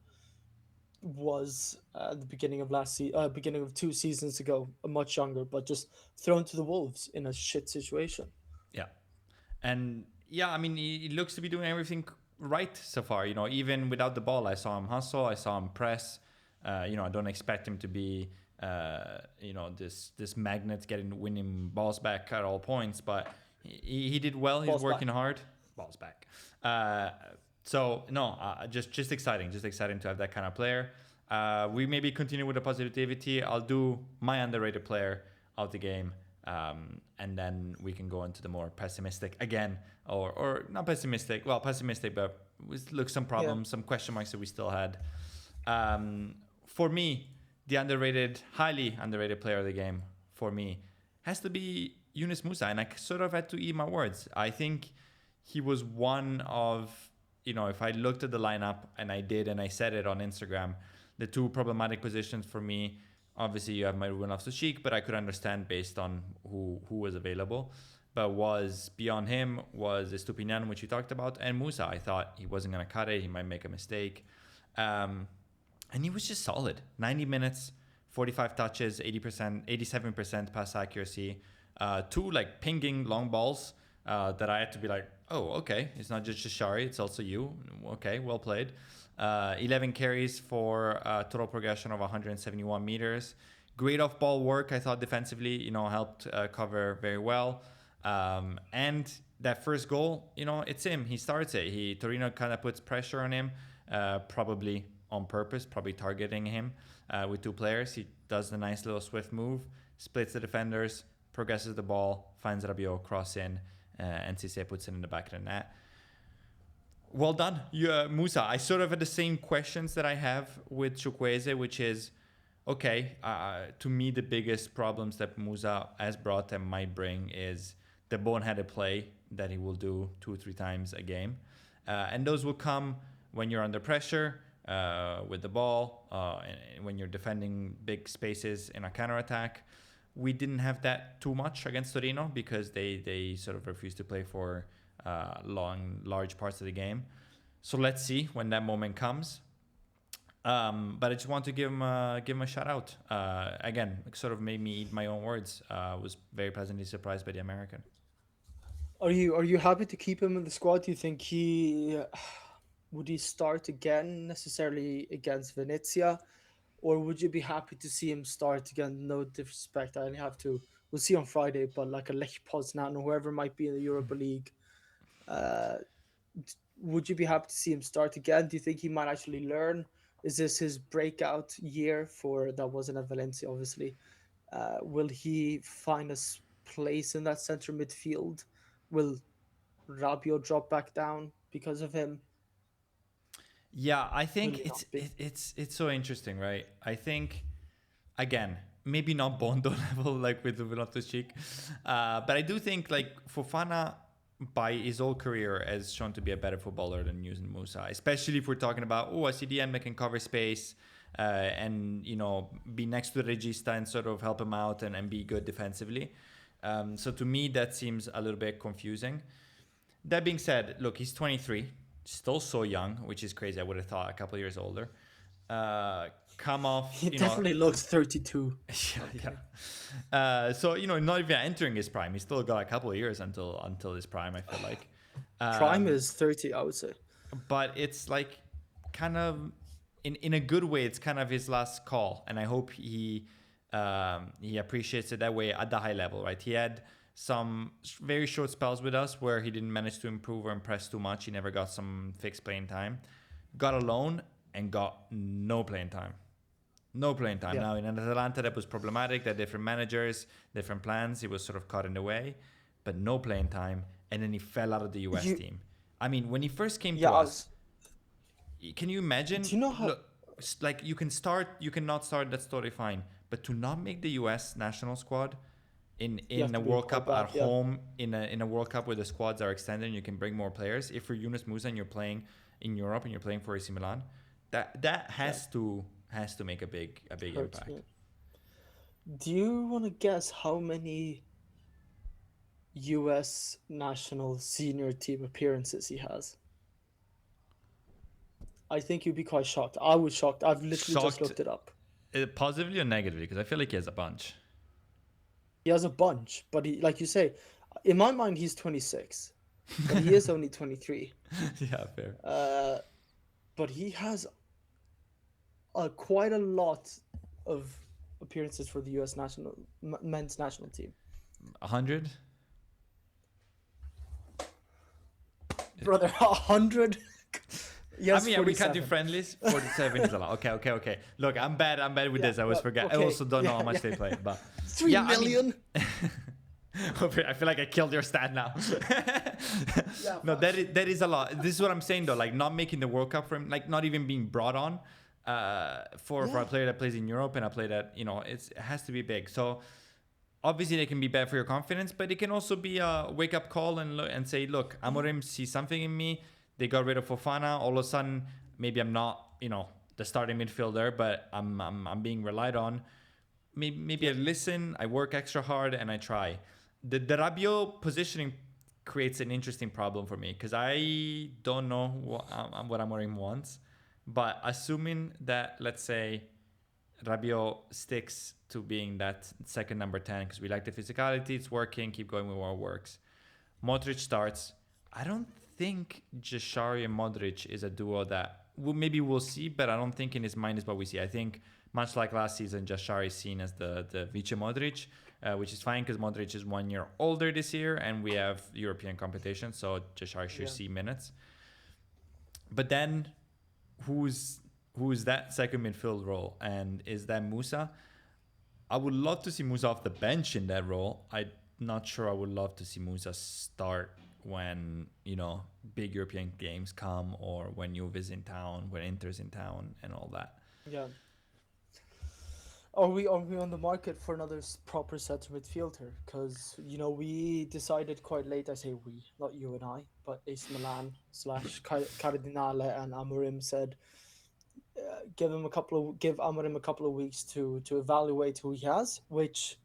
was at the beginning of 2 seasons ago, much younger, but just thrown to the wolves in a shit situation. yeah. And yeah, I mean, he looks to be doing everything right so far. Even without the ball, I saw him hustle, I saw him press. I don't expect him to be, this magnet winning balls back at all points, but he did well. He's Balls working back. hard. Balls back. So no, just exciting, to have that kind of player. We maybe continue with the positivity. I'll do my underrated player of the game, and then we can go into the more pessimistic again, or not pessimistic. Well, pessimistic, but look, some Yeah. problems, some question marks that we still had. For me, the highly underrated player of the game for me has to be Yunus Musa, and I sort of had to eat my words. I think he was one of, if I looked at the lineup, and I did, and I said it on Instagram, the two problematic positions for me. Obviously, you have my Ruben Loftus-Cheek, but I could understand based on who was available. But was beyond him was Estupinian, which you talked about, and Musa. I thought he wasn't going to cut it. He might make a mistake. And he was just solid. 90 minutes, 45 touches, 80%, 87% pass accuracy. Two like pinging long balls that I had to be like, oh, okay. It's not just Shari, it's also you. Okay, well played. 11 carries for a total progression of 171 meters. Great off ball work, I thought defensively, helped cover very well. And that first goal, it's him. He starts it. Torino kind of puts pressure on him, probably on purpose, probably targeting him with two players. He does the nice little swift move, splits the defenders, progresses the ball, finds Rabiot, cross in, and Cisse puts it in the back of the net. Well done, Musa. I sort of had the same questions that I have with Chukwueze, which is, okay, to me, the biggest problems that Musa has brought and might bring is the boneheaded play that he will do 2 or 3 times a game. And those will come when you're under pressure with the ball, and when you're defending big spaces in a counterattack. We didn't have that too much against Torino because they sort of refused to play for large parts of the game. So let's see when that moment comes. But I just want to give him a shout out. Again, it sort of made me eat my own words. Was very pleasantly surprised by the American. Are you happy to keep him in the squad? Do you think would he start again necessarily against Venezia, or would you be happy to see him start again? No disrespect, I only have to. We'll see on Friday, but like a Lech Poznan or whoever might be in the Europa League, would you be happy to see him start again? Do you think he might actually learn? Is this his breakout year for that wasn't at Valencia, obviously? Will he find a place in that center midfield? Will Rabiot drop back down because of him? Yeah, I Will think he not be? it's so interesting, right? I think, again, maybe not Bondo level like with Loftus-Cheek, but I do think like Fofana by his whole career has shown to be a better footballer than Yunus Musa, especially if we're talking about a CDM that can cover space and be next to the regista and sort of help him out and be good defensively. So to me that seems a little bit confusing. That being said, look, he's 23, still so young, which is crazy. I would have thought a couple of years older. Come off, He definitely looks 32. yeah. So not even entering his prime. He's still got a couple of years until his prime, I feel like. Prime is 30, I would say. But it's like kind of in a good way. It's kind of his last call, and I hope he appreciates it that way at the high level. Right? He had some very short spells with us where he didn't manage to improve or impress too much. He never got some fixed playing time. Got a loan and got no playing time. No playing time. Yeah. Now, in Atalanta, that was problematic. There are different managers, different plans. He was sort of caught in the way, but no playing time. And then he fell out of the US team. I mean, when he first came to us, can you imagine? Do you know how? Look, like you cannot start, that's totally fine. But to not make the US national squad in a World Cup at home, in a World Cup where the squads are extended and you can bring more players. If you're Yunus Musa and you're playing in Europe and you're playing for AC Milan, that has to make a big impact. Yeah. Do you want to guess how many US national senior team appearances he has? I think you'd be quite shocked. I was shocked. I've literally just looked it up. Positively or negatively? Because I feel like he has a bunch. He has a bunch, but he, like you say, in my mind, he's 26, but he is only 23. Yeah, fair. But he has quite a lot of appearances for the U.S. men's national team. 100? Brother, 100? Yes, I mean, we can't do friendlies. 47 is a lot. Okay. Look, I'm bad with this. I always forget. Okay. I also don't know how much they play. But 3 million? I feel like I killed your stat now. No, that is a lot. This is what I'm saying though. Like not making the World Cup for him, like not even being brought on for a player that plays in Europe and a player that it has to be big. So obviously they can be bad for your confidence, but it can also be a wake up call and say, look, Amorim sees something in me. They got rid of Fofana. All of a sudden, maybe I'm not the starting midfielder, but I'm being relied on. Maybe I listen, I work extra hard, and I try. The Rabiot positioning creates an interesting problem for me because I don't know what Amorim wants. But assuming that, let's say, Rabiot sticks to being that second number 10 because we like the physicality, it's working, keep going with what works. Modric starts. I don't think Jashari and Modric is a duo that maybe we'll see, but I don't think in his mind is what we see. I think much like last season, Jashari is seen as the Vice Modric, which is fine because Modric is 1 year older this year and we have European competition, so Jashari should see minutes. But then who's that second midfield role? And is that Musa? I would love to see Musa off the bench in that role. I'm not sure I would love to see Musa start when, big European games come, or when Juve's in town, when Inter's in town, and all that. Yeah. Are we on the market for another proper centre midfielder? Because we decided quite late. I say we, not you and I, but AC Milan slash Cardinale and Amorim said, give Amorim a couple of weeks to evaluate who he has, which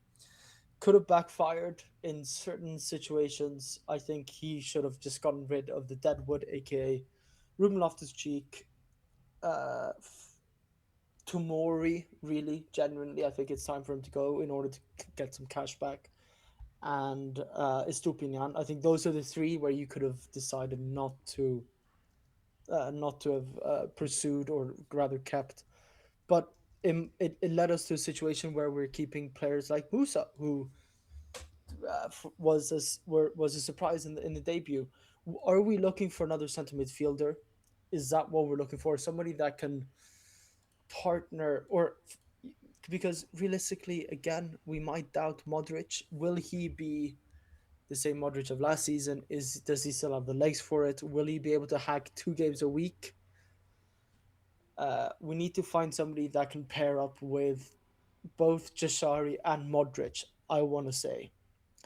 could have backfired in certain situations. I think he should have just gotten rid of the Deadwood, aka Ruben Loftus-Cheek, uh, Tomori. Really, genuinely, I think it's time for him to go in order to get some cash back. And Estupinian. I think those are the three where you could have decided not to have pursued, or rather kept. But it led us to a situation where we're keeping players like Musa, who was a surprise in the debut. Are we looking for another centre midfielder? Is that what we're looking for? Somebody that can partner, or because realistically, again, we might doubt Modric. Will he be the same Modric of last season? Does he still have the legs for it? Will he be able to hack 2 games a week? We need to find somebody that can pair up with both Jashari and Modric. I want to say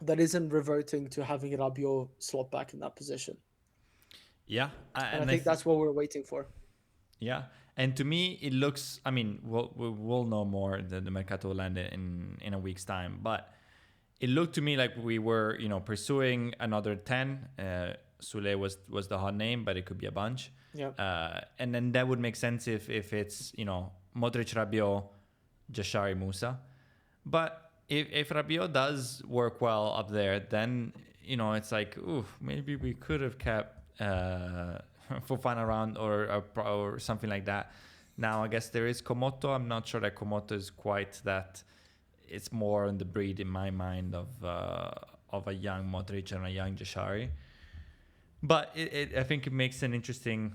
that isn't reverting to having Rabiot slot back in that position. Yeah, And I and I think think that's what we're waiting for. yeah, and to me it looks. I mean, we'll know more. The Mercato will land in a week's time, but it looked to me like we were, pursuing another 10. Sule was the hot name, but it could be a bunch. Yeah. And then that would make sense if it's, Modric, Rabiot, Jashari, Musa. But if Rabiot does work well up there, then, it's like, ooh, maybe we could have kept Fofana around, or something like that. Now, I guess there is Komoto. I'm not sure that Komoto is quite that. It's more on the breed in my mind of a young Modric and a young Jashari. But I think it makes an interesting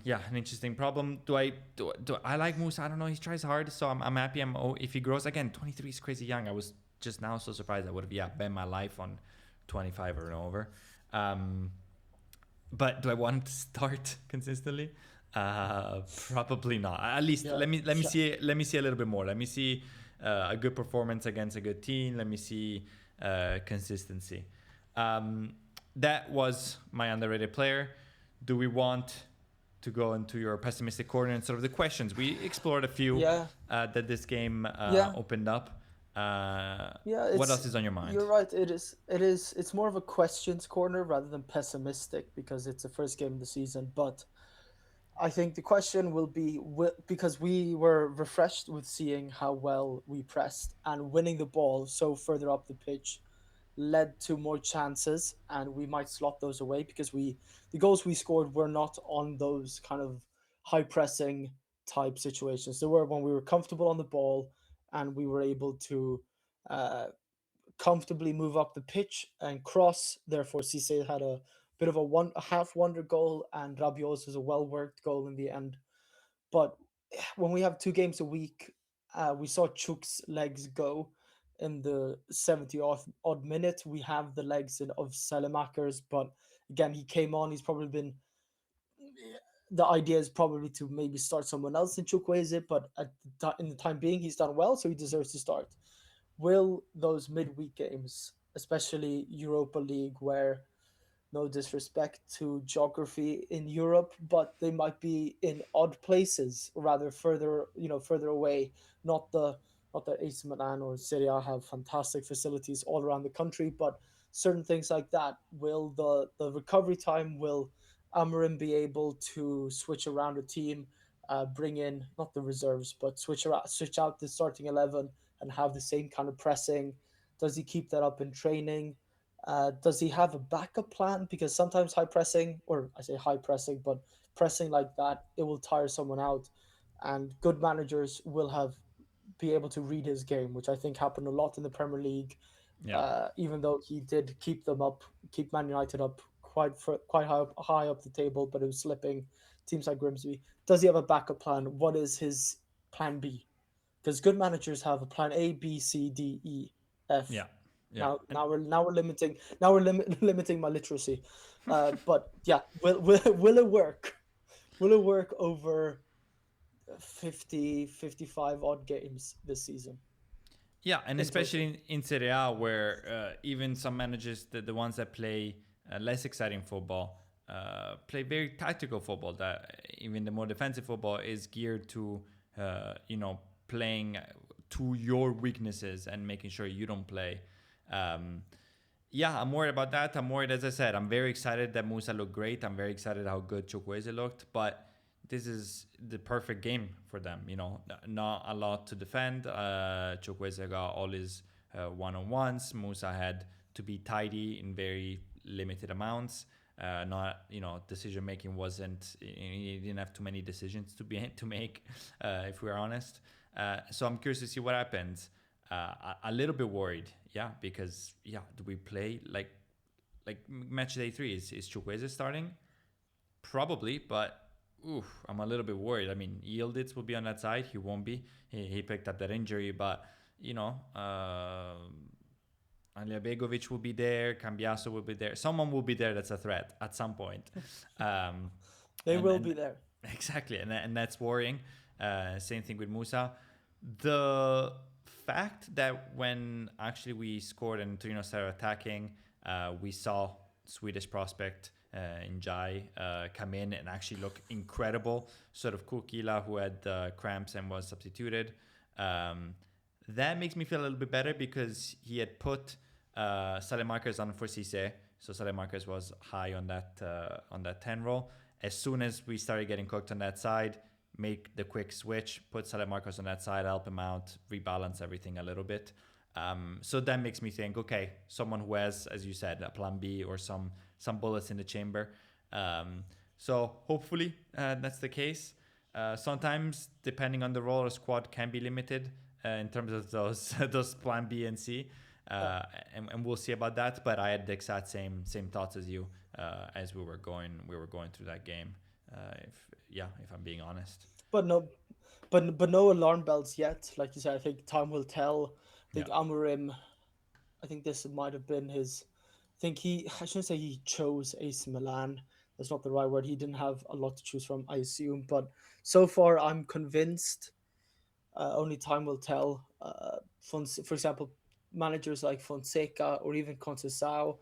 problem. Do I like Musa? I don't know. He tries hard, so I'm happy. If he grows again. 23 is crazy young. I was just now so surprised. I would have bet my life on 25 or over. Um, but do I want him to start consistently? Probably not. At least Yeah. let me see a little bit more. Let me see a good performance against a good team. Let me see consistency. That was my underrated player. Do we want to go into your pessimistic corner and sort of the questions? We explored a few Yeah. that this game Yeah. opened up. Yeah. What else is on your mind? You're right. It is. It is. It's more of a questions corner rather than pessimistic because it's the first game of the season. But I think the question will be because we were refreshed with seeing how well we pressed and winning the ball so further up the pitch led to more chances, and we might slot those away because the goals we scored were not on those kind of high pressing type situations. They were when we were comfortable on the ball and we were able to uh, comfortably move up the pitch and cross. Therefore, Cisse had a bit of a half wonder goal, and Rabiot's was a well worked goal in the end. But when we have 2 games a week, we saw Chuk's legs go in the 70 odd minute. We have the legs of Selemakers, but again, he came on. He's probably been. The idea is probably to maybe start someone else in Chukwueze, but in the time being, he's done well, so he deserves to start. Will those midweek games, especially Europa League, where no disrespect to geography in Europe, but they might be in odd places, rather further away. Not that AC Milan or Serie A have fantastic facilities all around the country, but certain things like that. Will the recovery time, will Amorim be able to switch around a team, bring in not the reserves, but switch out the starting 11 and have the same kind of pressing? Does he keep that up in training? Does he have a backup plan? Because sometimes high pressing, or I say high pressing, but pressing like that, it will tire someone out. And good managers will be able to read his game, which I think happened a lot in the Premier League. Yeah. Even though he did keep Man United up quite high up the table, but it was slipping teams like Grimsby. Does he have a backup plan? What is his plan B? because good managers have a plan A, B, C, D, E, F. Yeah, yeah, Now, and limiting my literacy, but yeah, will it work? Will it work over 50, 55 odd games this season yeah, and in especially total? in Serie A, where even some managers, the ones that play less exciting football, play very tactical football. That even the more defensive football is geared to, playing to your weaknesses and making sure you don't play. Um, yeah, I'm worried about that. I'm worried, as I said, I'm very excited that Musa looked great. I'm very excited how good Chukwueze looked, but this is the perfect game for them. Not a lot to defend. Chukwueze got all his one-on-ones. Musa had to be tidy in very limited amounts. Not decision making wasn't. He didn't have too many decisions to make, if we're honest. So I'm curious to see what happens. A little bit worried, yeah, because do we play like match day 3? Is Chukwueze starting? Probably, but I'm a little bit worried. I mean, Yildiz will be on that side. He won't be. He picked up that injury, but Alija Begovic will be there. Cambiaso will be there. Someone will be there that's a threat at some point. Um, They and will and be there. exactly, and that's worrying. Same thing with Musa. The fact that when actually we scored and Torino started attacking, we saw Swedish prospect in Jai come in and actually look incredible. Sort of Kukila, who had cramps and was substituted. That makes me feel a little bit better because he had put Salemakers on for Cisse. So Salemakers was high on that 10 role. As soon as we started getting cooked on that side, make the quick switch, put Salemakers on that side, help him out, rebalance everything a little bit. So that makes me think, okay, someone who has, as you said, a plan B or some bullets in the chamber. So hopefully that's the case. Sometimes, depending on the role, a squad can be limited in terms of those those plan B and C. Yeah. And we'll see about that. But I had the exact same thoughts as you as we were going through that game. If I'm being honest. But no, but no alarm bells yet. Like you said, I think time will tell. I Yeah, think Amorim. I think this might have been his. I think I shouldn't say he chose AC Milan. That's not the right word. He didn't have a lot to choose from, I assume. But so far, I'm convinced. Only time will tell. For example, managers like Fonseca or even Conceição,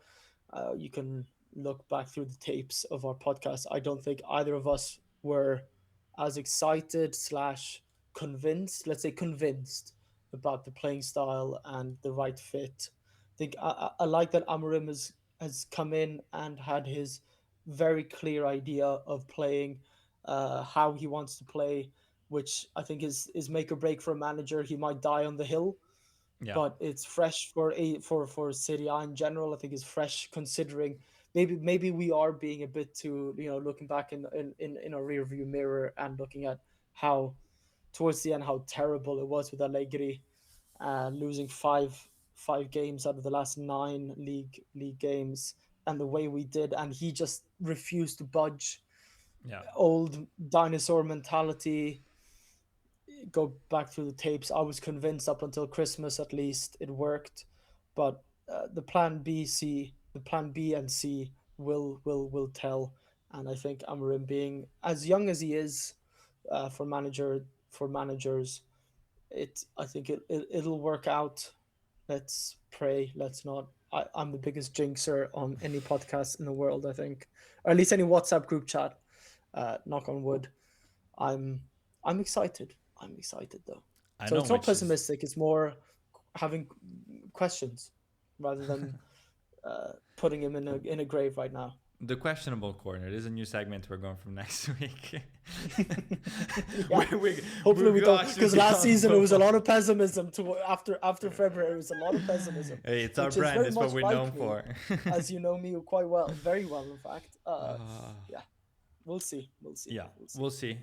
you can look back through the tapes of our podcast. I don't think either of us were as excited slash convinced, let's say convinced, about the playing style and the right fit. I think I like that Amorim has come in and had his very clear idea of playing, how he wants to play, which I think is make or break for a manager. He might die on the hill, yeah, but it's fresh for Serie A in general. I think it's fresh considering maybe we are being a bit too, looking back in a rear view mirror and looking at how towards the end how terrible it was with Allegri, losing five games out of the last nine league games, and the way we did, and he just refused to budge. yeah, Old dinosaur mentality. Go back through the tapes. I was convinced up until Christmas, at least, it worked, but the plan B and C will tell. And I think Amorim, being as young as he is, for managers, I think it'll work out. Let's pray. Let's not. I'm the biggest jinxer on any podcast in the world, I think, or at least any WhatsApp group chat. Knock on wood. I'm I'm excited. I'm excited though. I So know, it's not which is pessimistic. It's more having questions rather than putting him in a grave right now. the questionable corner. This is a new segment we're going from next week. Yeah. Hopefully we go don't, actually because last beyond season it was a football. lot of pessimism. To after February, it was a lot of pessimism, Hey, it's our which is brand. very It's what much we're known like me, for. as you know me quite well, very well, in fact. Uh, Yeah, we'll see. We'll see. yeah, We'll see. we'll see.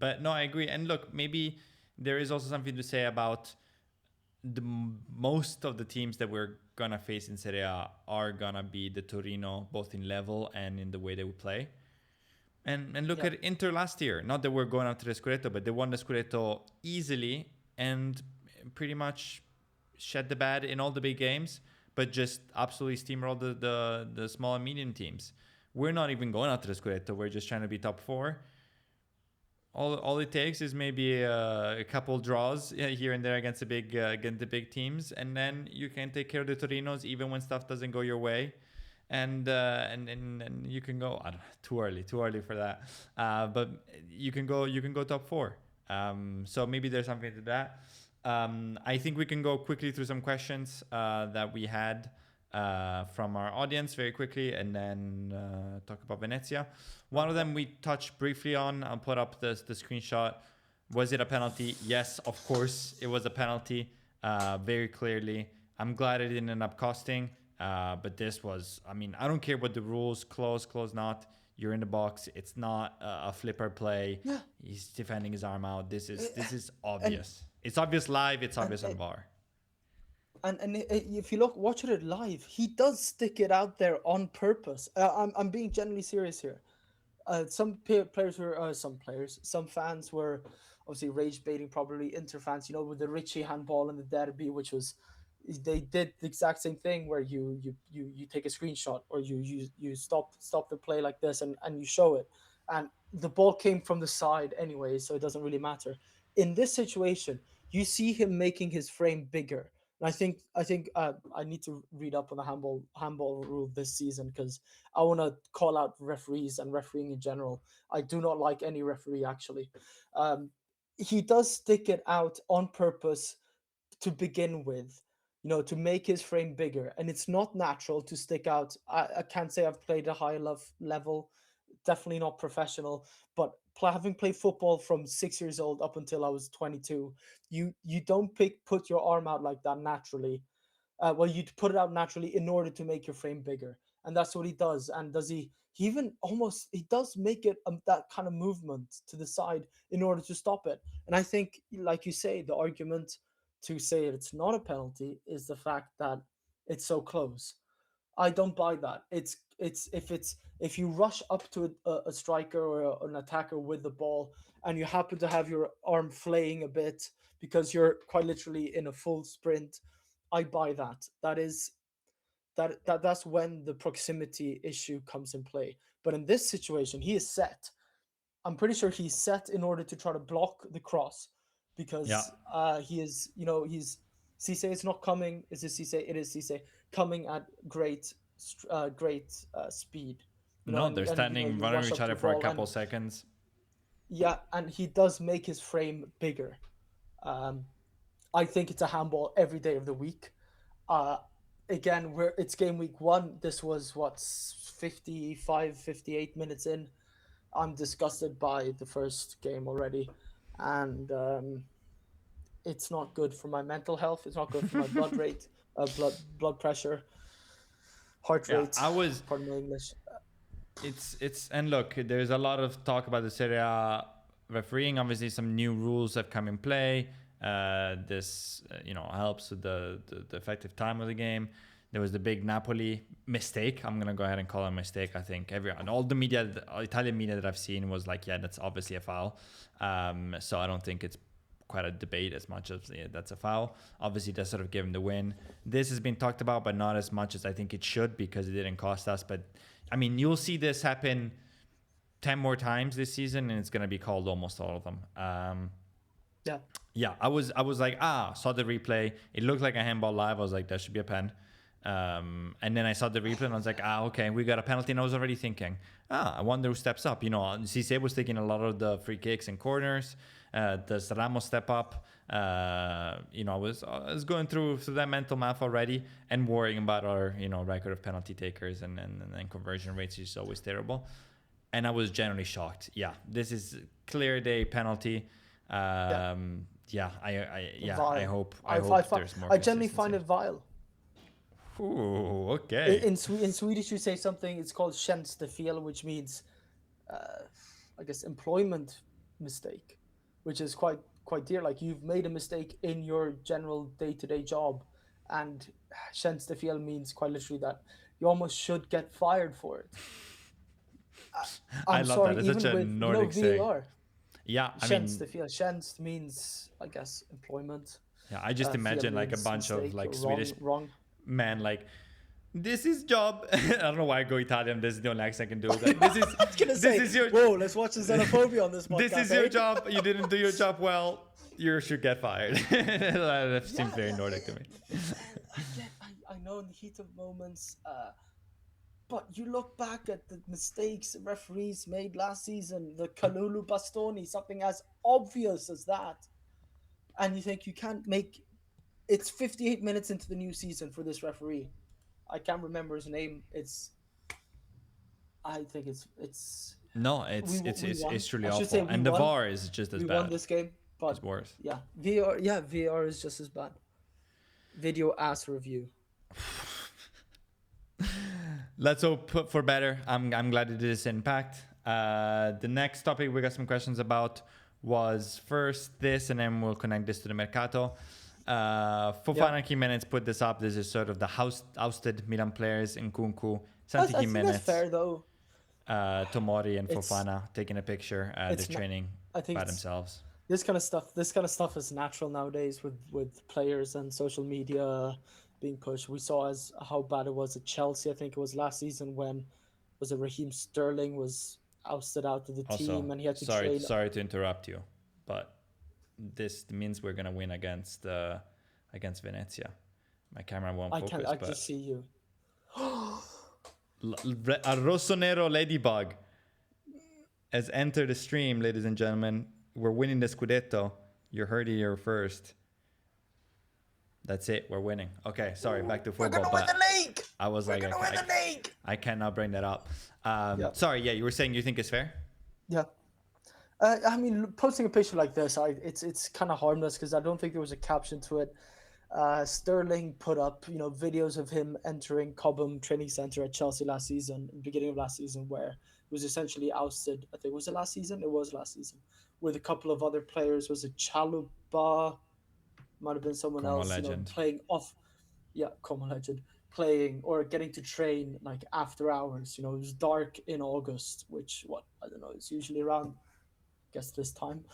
But no, I agree. And look, maybe there is also something to say about most of the teams that we're gonna face in Serie A are gonna be the Torino, both in level and in the way they would play. And look Yeah. at Inter last year. Not that we're going after the Scudetto, but they won the Scudetto easily and pretty much shed the bed in all the big games, but just absolutely steamroll the small and medium teams. We're not even going after the Scudetto. We're just trying to be top four. All it takes is maybe a couple draws here and there against the big teams, and then you can take care of the Torinos even when stuff doesn't go your way, and you can go. I don't know, too early for that. But you can go top four. So maybe there's something to that. I think we can go quickly through some questions that we had from our audience very quickly, and then talk about Venezia. One of them we touched briefly on. I'll put up the screenshot. Was it a penalty? Yes, of course it was a penalty, very clearly. I'm glad it didn't end up costing, but this was, I mean, I don't care what the rules, close, not. You're in the box. It's not a flipper play. Yeah. He's defending his arm out. This is and obvious. It's obvious live. It's and obvious on VAR. and if you watch it live, he does stick it out there on purpose. I'm being genuinely serious here. Some fans were obviously rage baiting, probably Inter fans, with the Richie handball and the derby, which was, they did the exact same thing where you take a screenshot, or you stop the play like this, and you show it, and the ball came from the side anyway, so it doesn't really matter. In this situation, you see him making his frame bigger. And I think I need to read up on the handball rule this season, because I want to call out referees and refereeing in general. I do not like any referee, actually. Um, he does stick it out on purpose to begin with, to make his frame bigger. And it's not natural to stick out. I can't say I've played a high level, definitely not professional, but having played football from 6 years old up until I was 22, you don't put your arm out like that naturally. Well, you put it out naturally in order to make your frame bigger, and that's what he does. And does he even almost, he does make it that kind of movement to the side in order to stop it. And I think, like you say, the argument to say it's not a penalty is the fact that it's so close. I don't buy that. If you rush up to a striker or an attacker with the ball, and you happen to have your arm flaying a bit because you're quite literally in a full sprint, I buy that. That's when the proximity issue comes in play. But in this situation, he is set. I'm pretty sure he's set in order to try to block the cross, Yeah. because he is, he's, Cisse is not coming. Is it Cisse? It is Cisse coming at great speed. No, they're And standing you running rush each up to other the for a ball, couple and seconds. yeah, and he does make his frame bigger. Um, I think it's a handball every day of the week. Uh, Again, it's game week one. This was what, 55, 58 minutes in. I'm disgusted by the first game already, and it's not good for my mental health. It's not good for my blood rate, blood pressure, heart Yeah, rate. I was. Pardon my English. It's and look, there's a lot of talk about the Serie A refereeing. Obviously, some new rules have come in play. This helps with the effective time of the game. There was the big Napoli mistake. I'm gonna go ahead and call it a mistake. I think everyone, all the media, Italian media that I've seen was like, yeah, that's obviously a foul. So I don't think it's quite a debate as much as that's a foul. Obviously, that sort of gave him the win. This has been talked about, but not as much as I think it should, because it didn't cost us. But I mean, you'll see this happen 10 more times this season, and it's going to be called almost all of them. Yeah, Yeah, I was like, saw the replay. It looked like a handball live. I was like, that should be a pen. And then I saw the replay and I was like, okay, we got a penalty. And I was already thinking, I wonder who steps up. Cisse was taking a lot of the free kicks and corners. Does Ramos step up? I was going through that mental math already, and worrying about our record of penalty takers and conversion rates is always terrible. And I was generally shocked. Yeah, this is clear day penalty. yeah, I vile. hope there's more I generally find consistency. it vile. Ooh, In okay. in Swedish, you say something. It's called tjänstefel, which means, uh, I guess, employment mistake, which is quite dear. Like, you've made a mistake in your general day-to-day job, and tjänstefel means quite literally that you almost should get fired for it. I I'm love that. sorry, It's such even a with Nordic saying. VAR. Yeah, I Tjänst, mean, tjänst means, I guess, employment. yeah, I just Fel imagine like a means bunch of mistake like or Swedish wrong. men like, this is job. I don't know why I go Italian. This is the only accent I can do. Like, this is I was gonna this say, is your whoa, let's watch the xenophobia on this this podcast. is your Eh? job. You didn't do your job well. You should get fired. That seems very Yeah, Nordic to me. and I know in the heat of moments, but you look back at the mistakes referees made last season, the Kalulu Bastoni, something as obvious as that, and you think you can't make. It's 58 minutes into the new season for this referee. I can't remember his name. I think it's No, we won. it's truly I should say awful. we And the won. VAR is just as We won bad. this game, but It's worse. yeah, VAR is just as bad. Video ass review. Let's hope for better. I'm glad it is impact. The next topic we got some questions about was first this, and then we'll connect this to the Mercato. Fofana Jimenez put this up. This is sort of the ousted Milan players in Nkunku, Santi I think that's Jimenez, fair though. Tomori, and It's- Fofana taking a picture. They're it's not- training I think by it's- themselves. This kind of stuff is natural nowadays with players and social media being pushed. We saw as how bad it was at Chelsea. I think it was last season when was it Raheem Sterling was ousted out of the team and he had to train. Sorry to interrupt you, but this means we're gonna win against Venezia. My camera won't focus. I just see you. A Rossonero Ladybug has entered the stream, ladies and gentlemen. We're winning the Scudetto. You heard it here first. That's it. We're winning. Okay, sorry. Back to football. We're gonna win the league. I was like, I cannot bring that up. Sorry. Yeah, you were saying you think it's fair? Yeah. I mean, posting a picture like this, it's kind of harmless because I don't think there was a caption to it. Sterling put up, videos of him entering Cobham Training Centre at Chelsea last season, beginning of last season, where he was essentially ousted. I think was it last season? It was last season, with a couple of other players. Was it Chaluba? Might have been someone Como else. legend. Playing off. Yeah, Como legend. Playing or getting to train like after hours. It was dark in August, which I don't know. It's usually around. Guess this time.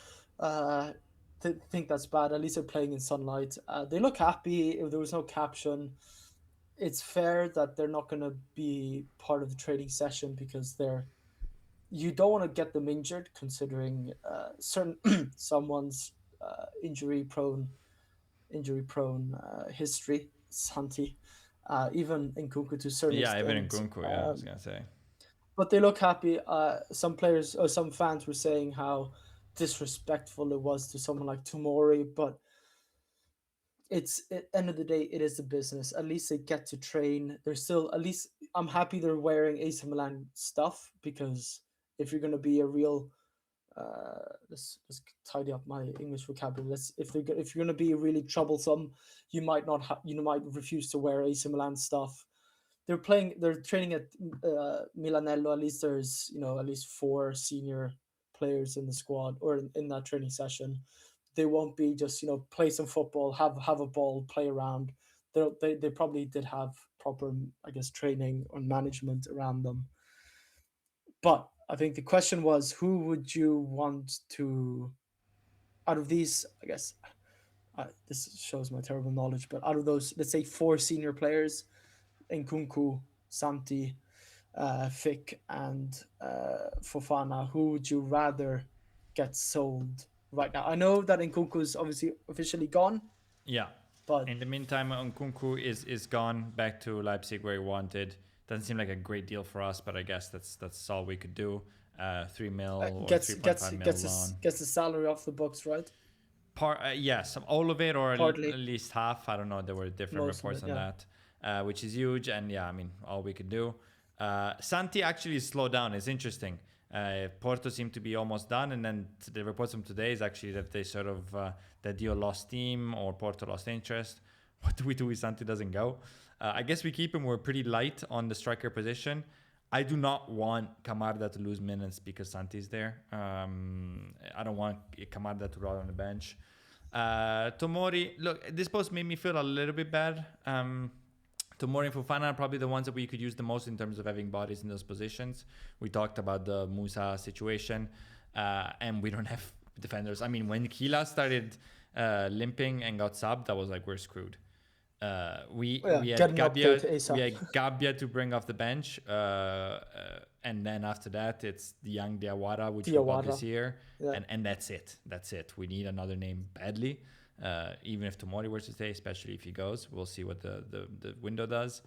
Think that's bad. At least they're playing in sunlight. They look happy. If there was no caption, it's fair that they're not going to be part of the training session because you don't want to get them injured, considering certain someone's injury prone history. Santi, even Nkunku to a certain extent. Yeah, even Nkunku. I was gonna say. But they look happy. Some players or some fans were saying how disrespectful it was to someone like Tomori, but at the end of the day, it is a business. At least they get to train. They're still, at least I'm happy they're wearing AC Milan stuff, because if you're going to be a real, let's tidy up my English vocabulary. If you're going to be really troublesome, you might refuse to wear AC Milan stuff. They're training at Milanello. At least there's, at least 4 senior players in the squad or in that training session. They won't be just, play some football, have a ball, play around. They probably did have proper, I guess, training or management around them. But I think the question was, who would you want to, out of these, I guess, this shows my terrible knowledge, but out of those, let's say 4 senior players, Nkunku, Santi, Fick, and Fofana, who would you rather get sold right now? I know that Nkunku is obviously officially gone. Yeah. But in the meantime, Nkunku is gone back to Leipzig where he wanted. Doesn't seem like a great deal for us, but I guess that's all we could do. 3 mil or 3.5 mil loan. Gets the salary off the books, right? Yes, all of it, or at least half. I don't know. There were different reports on that. Which is huge, and yeah, I mean, all we could do. Santi actually slowed down. It's interesting. Porto seemed to be almost done, and then the reports from today is actually that they sort of the deal lost steam, or Porto lost interest. What do we do if Santi doesn't go? I guess we keep him. We're pretty light on the striker position. I do not want Camarda to lose minutes because Santi's there. I don't want Camarda to rot on the bench. Tomori, look, this post made me feel a little bit bad. Tomori and Fofana are probably the ones that we could use the most in terms of having bodies in those positions. We talked about the Musa situation, and we don't have defenders. I mean, when Kila started limping and got subbed, that was like, we're screwed. Yeah, We get had an update ASAP. Gabbia to bring off the bench, and then after that it's the young Diawara, which we got Diawara. this year, Yeah. and that's it. That's it. We need another name badly. Even if Tomori were to stay, especially if he goes, we'll see what the window does.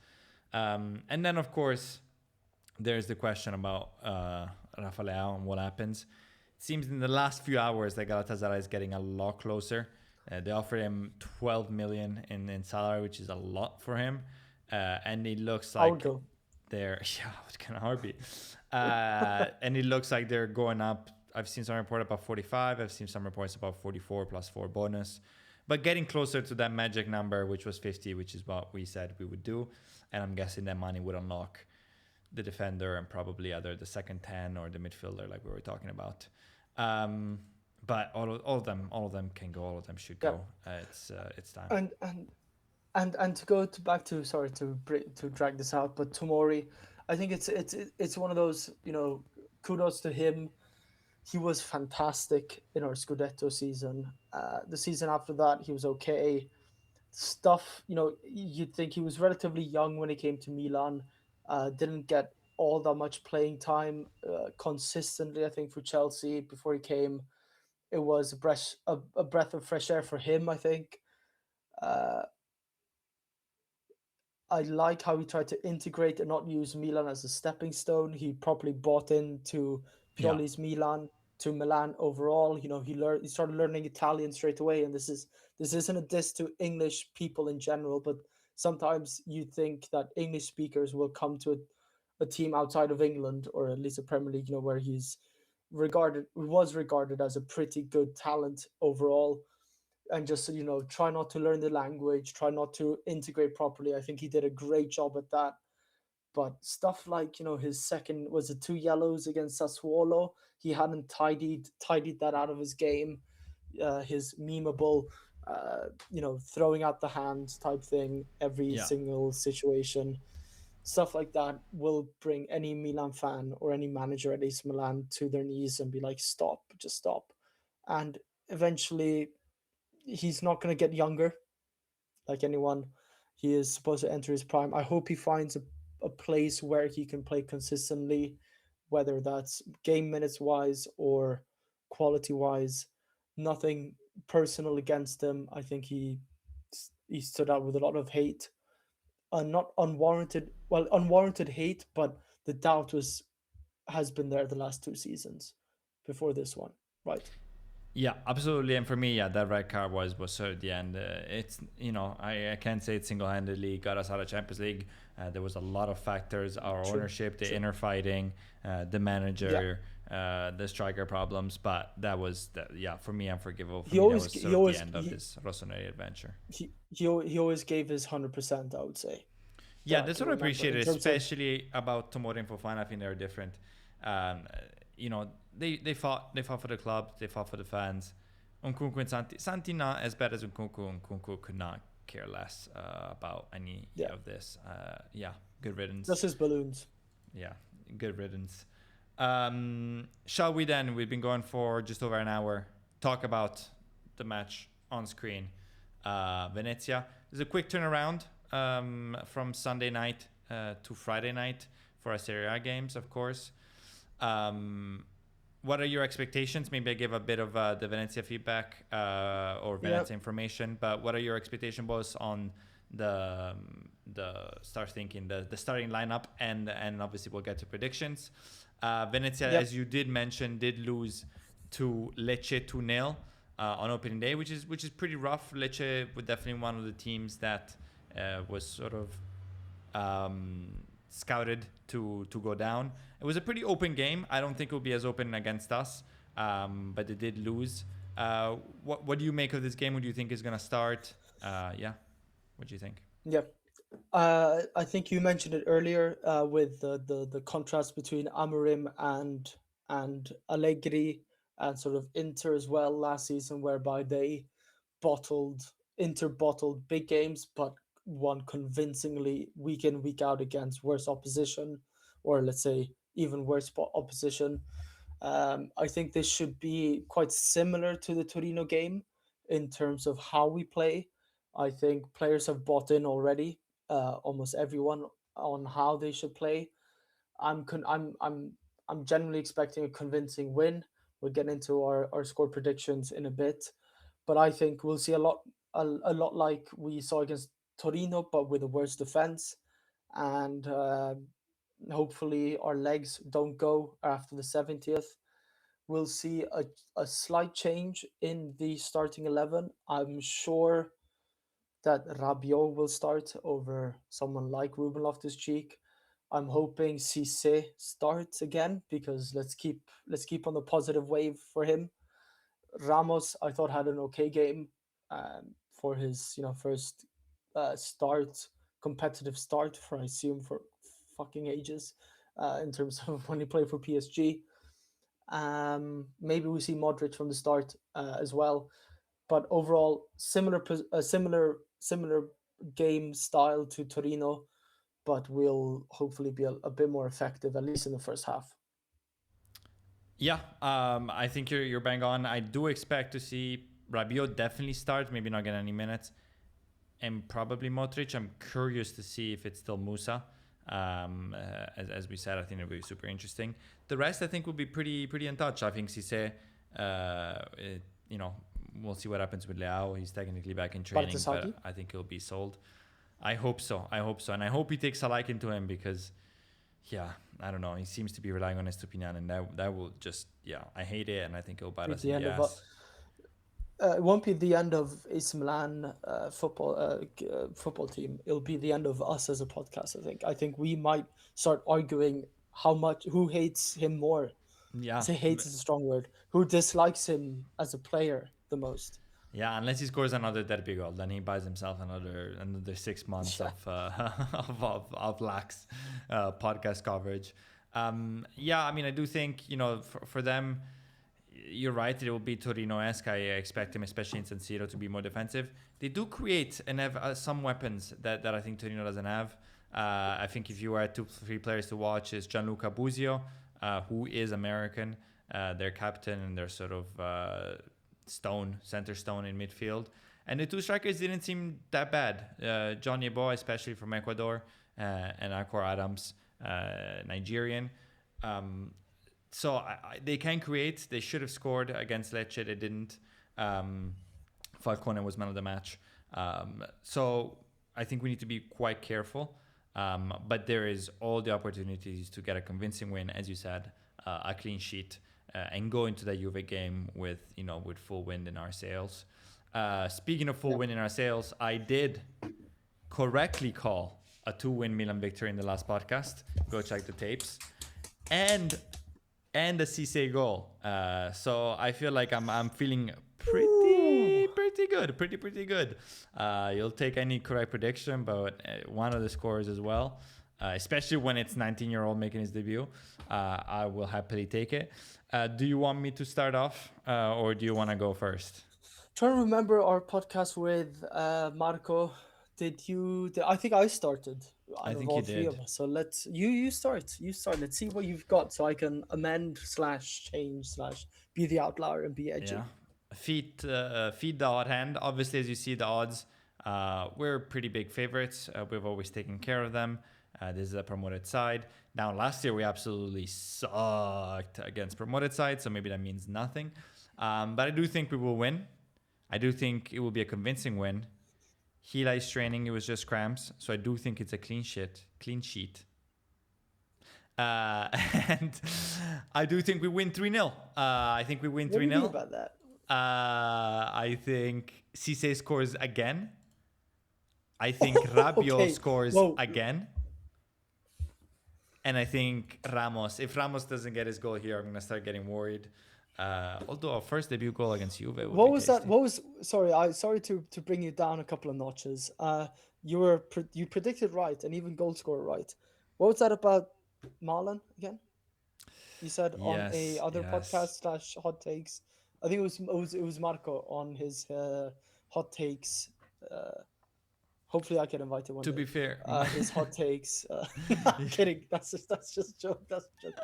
And then of course there's the question about Rafael and what happens. It seems in the last few hours that Galatasaray is getting a lot closer. They offered him 12 million in salary, which is a lot for him, and it looks I would like go. they're it's kind of hard. And it looks like they're going up. I've seen some report about 45. I've seen some reports about 44 plus 4 bonus, but getting closer to that magic number, which was 50, which is what we said we would do. And I'm guessing that money would unlock the defender and probably either the second 10 or the midfielder, like we were talking about. But all of them can go. All of them should go. It's time. And to go to back to, sorry to drag this out, but Tomori, I think it's one of those, kudos to him. He was fantastic in our Scudetto season. The season after that, he was okay. Stuff, you'd think he was relatively young when he came to Milan. Didn't get all that much playing time consistently, I think, for Chelsea before he came. It was a breath of fresh air for him, I think. Uh, I like how he tried to integrate and not use Milan as a stepping stone. He properly bought into Yeah. Pioli's Milan, to Milan overall. He started learning Italian straight away, and this isn't a diss to English people in general, but sometimes you think that English speakers will come to a team outside of England, or at least a Premier League, where was regarded as a pretty good talent overall, and just try not to learn the language, try not to integrate properly. I think he did a great job at that. But stuff like his second, was it 2 yellows against Sassuolo, he hadn't tidied that out of his game. His memeable throwing out the hands type thing every Yeah. single situation, stuff like that will bring any Milan fan or any manager at AC Milan to their knees and be like, stop, just stop. And eventually he's not going to get younger like anyone. He is supposed to enter his prime. I hope he finds a place where he can play consistently, whether that's game minutes wise or quality wise. Nothing personal against him. I think he stood out with a lot of hate, not unwarranted. Well, unwarranted hate, but the doubt has been there the last 2 seasons before this one, right? Yeah, absolutely. And for me, yeah, that red card was so at the end. It's I can't say it single handedly got us out of Champions League. There was a lot of factors: our True. ownership, the True. inner fighting, the manager, the striker problems. But that was for me unforgivable. For He me, that always was he sort of the always end of this Rossoneri adventure. he always gave his 100%, I would say. Yeah, That I that's can what I remember appreciate, in terms of, especially about Tomori and Fofana. I think they're different. Um, they fought for the club, they fought for the fans. Nkunku and Santi not as bad as Nkunku. Nkunku could not care less about any yeah, of this. Good riddance. just his balloons. Yeah, good riddance. Shall we then? We've been going for just over an hour. Talk about the match on screen. Venezia. There's a quick turnaround from Sunday night to Friday night for our Serie A games, of course. What are your expectations? Maybe I give a bit of the Venezia feedback or Venezia information, but what are your expectations both on the starting lineup and obviously we'll get to predictions. Venezia, as you did mention, did lose to Lecce 2-0 on opening day, which is pretty rough. Lecce was definitely one of the teams that was sort of scouted to go down. It was a pretty open game. I don't think it will be as open against us, but they did lose. What do you make of this game? What do you think is going to start? What do you think? Yeah. I think you mentioned it earlier with the contrast between Amorim and Allegri, and sort of Inter as well last season, whereby Inter bottled big games, but won convincingly week in, week out against worse opposition, or let's say even worse opposition. I think this should be quite similar to the Torino game in terms of how we play. I think players have bought in already, almost everyone, on how they should play. I'm con- I'm generally expecting a convincing win. We'll get into our score predictions in a bit, but I think we'll see a lot like we saw against Torino, but with a worse defense, and hopefully our legs don't go after the 70th. We'll see a slight change in the starting 11. I'm sure that Rabiot will start over someone like Ruben Loftus-Cheek. I'm hoping Cisse starts again because let's keep on the positive wave for him. Ramos, I thought had an okay game for his first start, competitive start for I assume for fucking ages, in terms of when he played for PSG. Maybe we see Modric from the start as well, but overall similar game style to Torino, but will hopefully be a bit more effective at least in the first half. Yeah, I think you're bang on. I do expect to see Rabiot definitely start, maybe not get any minutes, and probably Modric. I'm curious to see if it's still Musa. As we said, I think it'll be super interesting. The rest, I think, will be pretty untouched. I think Cisse, you know, we'll see what happens with Leao. He's technically back in training, Bartasaki? but I think he'll be sold. I hope so. And I hope he takes a liking to him because, yeah, I don't know. He seems to be relying on Estupinian, and that will just, yeah, I hate it, and I think it'll bite Be us in the the end of ass. it won't be the end of AC Milan football team. It'll be the end of us as a podcast. I think we might start arguing who hates him more. I Yeah, say hates is a strong word. Who dislikes him as a player the most? yeah. Unless he scores another derby goal, then he buys himself another 6 months Yeah, of lax podcast coverage. Yeah, I mean, I do think for them, you're right. It will be Torino-esque. I expect him, especially in San Siro, to be more defensive. They do create and have some weapons that I think Torino doesn't have. I think if you were 2-3 players to watch, is Gianluca Busio, who is American, their captain and their sort of center stone in midfield. And the two strikers didn't seem that bad. John Yeboah, especially from Ecuador, and Akor Adams, Nigerian. So they can create. They should have scored against Lecce. They didn't. Falcone was man of the match. So I think we need to be quite careful. But there is all the opportunities to get a convincing win, as you said, a clean sheet, and go into the Juve game with full wind in our sails. Speaking of full yeah. wind in our sails, I did correctly call a 2-win Milan victory in the last podcast. Go check the tapes. And a Cisse goal. So I feel like I'm feeling Ooh. pretty good, pretty good. You'll take any correct prediction, but one of the scores as well. Especially when it's 19-year-old making his debut, I will happily take it. Do you want me to start off, or do you want to go first? Trying to remember our podcast with Marco. I think I started I out of think you all three did. of us. So you start. You start. Let's see what you've got, so I can amend slash change slash be the outlier and be edgy. Yeah. Feed the odd hand. Obviously, as you see, the odds, we're pretty big favorites. We've always taken care of them. This is a promoted side. Now, last year we absolutely sucked against promoted sides, so maybe that means nothing. But I do think we will win. I do think it will be a convincing win. Hila is training. It was just cramps, so I do think it's a clean sheet. And I do think we win 3-0. I think we win What do you mean 3-0. about that? I think Cisse scores again. I think Rabiot Okay. scores Whoa. again. And I think if Ramos doesn't get his goal here, I'm going to start getting worried. Although our first debut goal against Juve would What be was tasty. that? Sorry to bring you down a couple of notches. You predicted right and even goal scorer right. What was that about Milan again? You said on a other podcast Yes. slash hot takes. I think it was Marco on his hot takes. Uh, Hopefully, I can invite him one To day. be fair, His hot takes. I'm kidding. That's just a joke. That's a joke.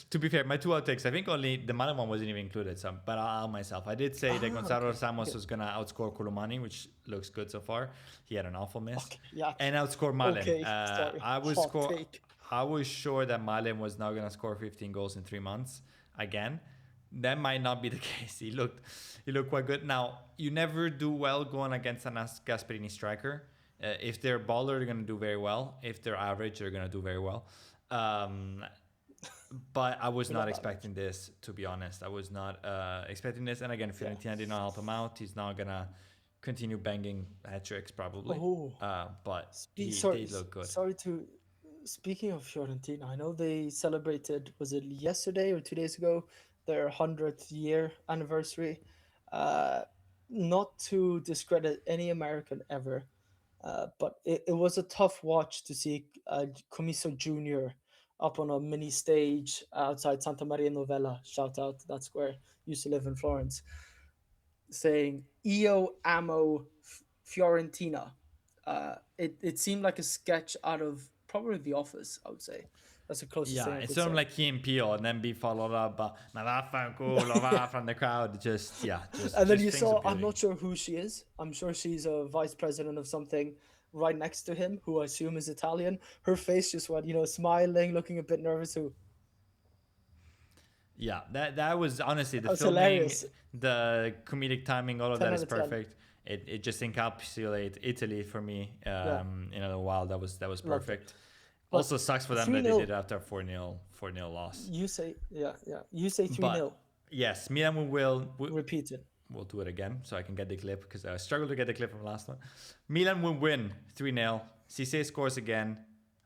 To be fair, my two outtakes, I think only the Milan one wasn't even included. So, but I'll myself. I did say that Gonzalo Okay. Ramos Okay. was gonna outscore Colomani, which looks good so far. He had an awful miss, Okay. Yeah. and outscore Malen. Okay. Sorry. I was Hot score. take. I was sure that Malen was not gonna score 15 goals in 3 months again. That might not be the case. He looked quite good. Now you never do well going against a Gasperini striker. If they're baller, they're gonna do very well. If they're average, they're gonna do very well. Um, but I was We not love average. expecting this, to be honest. I was not expecting this. And again, Yeah. Fiorentina did not help him out. He's not gonna continue banging hat tricks probably. Oh. But he Sorry. did look good. Sorry to. Speaking of Fiorentina, I know they celebrated. Was it yesterday or 2 days ago? Their 100th year anniversary. Uh, not to discredit any American ever, but it was a tough watch to see Comiso Jr. up on a mini stage outside Santa Maria Novella. Shout out to that square. Used to live in Florence, saying "Io amo Fiorentina." It seemed like a sketch out of probably The Office. I would say that's the closest thing Yeah, I it's could sort of say. like Key and Peele, and then be followed up by "Ma vaffanculo, va" from the crowd. Just yeah, And then just you things of saw, I'm beauty. not sure who she is. I'm sure she's a vice president of something right next to him, who I assume is Italian. Her face just went, smiling, looking a bit nervous. Who Yeah, that was honestly the That was filming, hilarious. the comedic timing, all of 10 that out is of 10. perfect. It just encapsulates Italy for me. Yeah, In a while that was loved it. perfect. But Also sucks for them 3 that they did 0, it after a 4-0 loss. you say, yeah, yeah. You say 3 But 0. yes, Milan will Repeat it. we'll do it again so I can get the clip because I struggled to get the clip from the last one. Milan will win 3-0. Cisse scores again,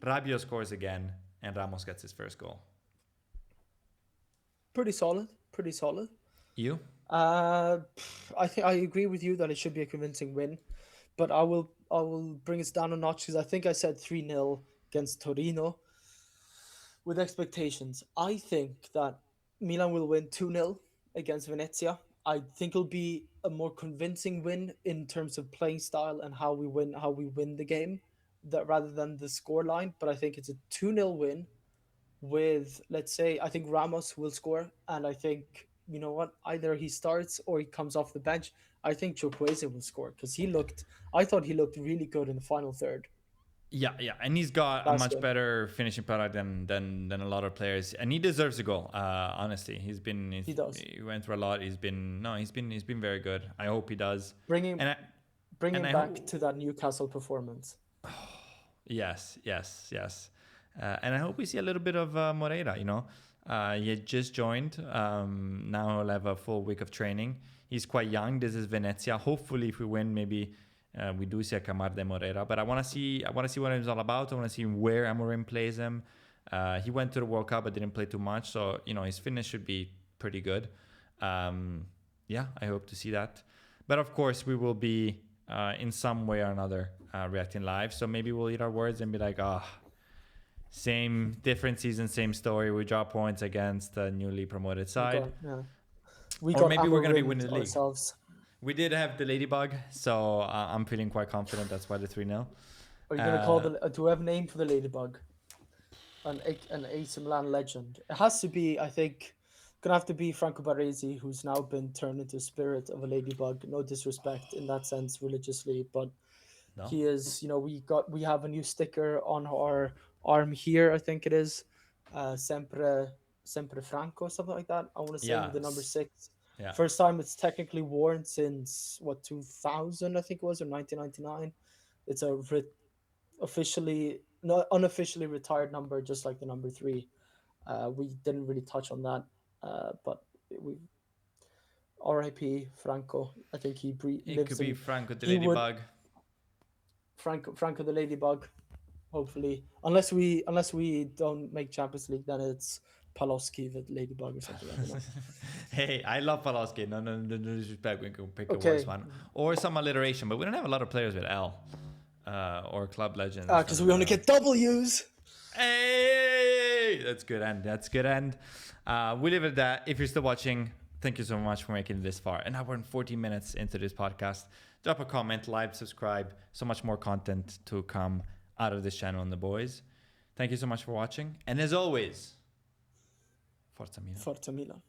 Rabiot scores again, and Ramos gets his first goal. Pretty solid. Pretty solid. You? I think I agree with you that it should be a convincing win, but I will bring us down a notch because I think I said 3-0 against Torino with expectations. I think that Milan will win 2-0 against Venezia. I think it'll be a more convincing win in terms of playing style and how we win the game, that rather than the score line. But I think it's a 2-0 win with, let's say, I think Ramos will score, and I think, you know what, either he starts or he comes off the bench. I think Chukwueze will score because I thought he looked really good in the final third Yeah, and he's got a last much game. better finishing product than a lot of players, and he deserves a goal. Honestly, He does. he went through a lot. He's been very good. I hope he does. Bringing And I, bring and him I back hope to that Newcastle performance. yes, and I hope we see a little bit of Moreira. He had just joined. Now he'll have a full week of training. He's quite young. This is Venezia. Hopefully, if we win, maybe we do see a Camarde Moreira. But I want to see what he's all about. I want to see where Amorim plays him. He went to the World Cup but didn't play too much, so his fitness should be pretty good. Yeah, I hope to see that. But of course, we will be in some way or another reacting live. So maybe we'll eat our words and be like, same different season, same story. We drop points against the newly promoted side. We Or got maybe we're gonna be Amorim winning the league. ourselves. We did have the Ladybug, so I'm feeling quite confident. That's why the 3-0. Are you gonna call do we have a name for the ladybug? An AC Milan legend. It has to be, I think, gonna have to be Franco Baresi, who's now been turned into a spirit of a ladybug. No disrespect in that sense religiously, but No? he is. We have a new sticker on our arm here. I think it is, sempre Franco, something like that. I want to say with the number Yes. 6. Yeah. First time it's technically worn since 2000, I think it was, or 1999. It's a officially, not unofficially retired number, just like the number 3. We didn't really touch on that, but we R.I.P. Franco. I think he It lives could be in. Franco the He would Ladybug. Franco the Ladybug. Hopefully, unless we don't make Champions League, then it's Palowski the Ladybug or something. I don't know. Hey, I love Palowski. No disrespect. We can pick a Okay, worse one. Or some alliteration, but we don't have a lot of players with L. Or club legends. because we only get W's. Hey! That's good end. We leave it at that. If you're still watching, thank you so much for making it this far. And now we're in 40 minutes into this podcast. Drop a comment, like, subscribe. So much more content to come out of this channel and the boys. Thank you so much for watching. And as always, Forza Milan. Forza Milan.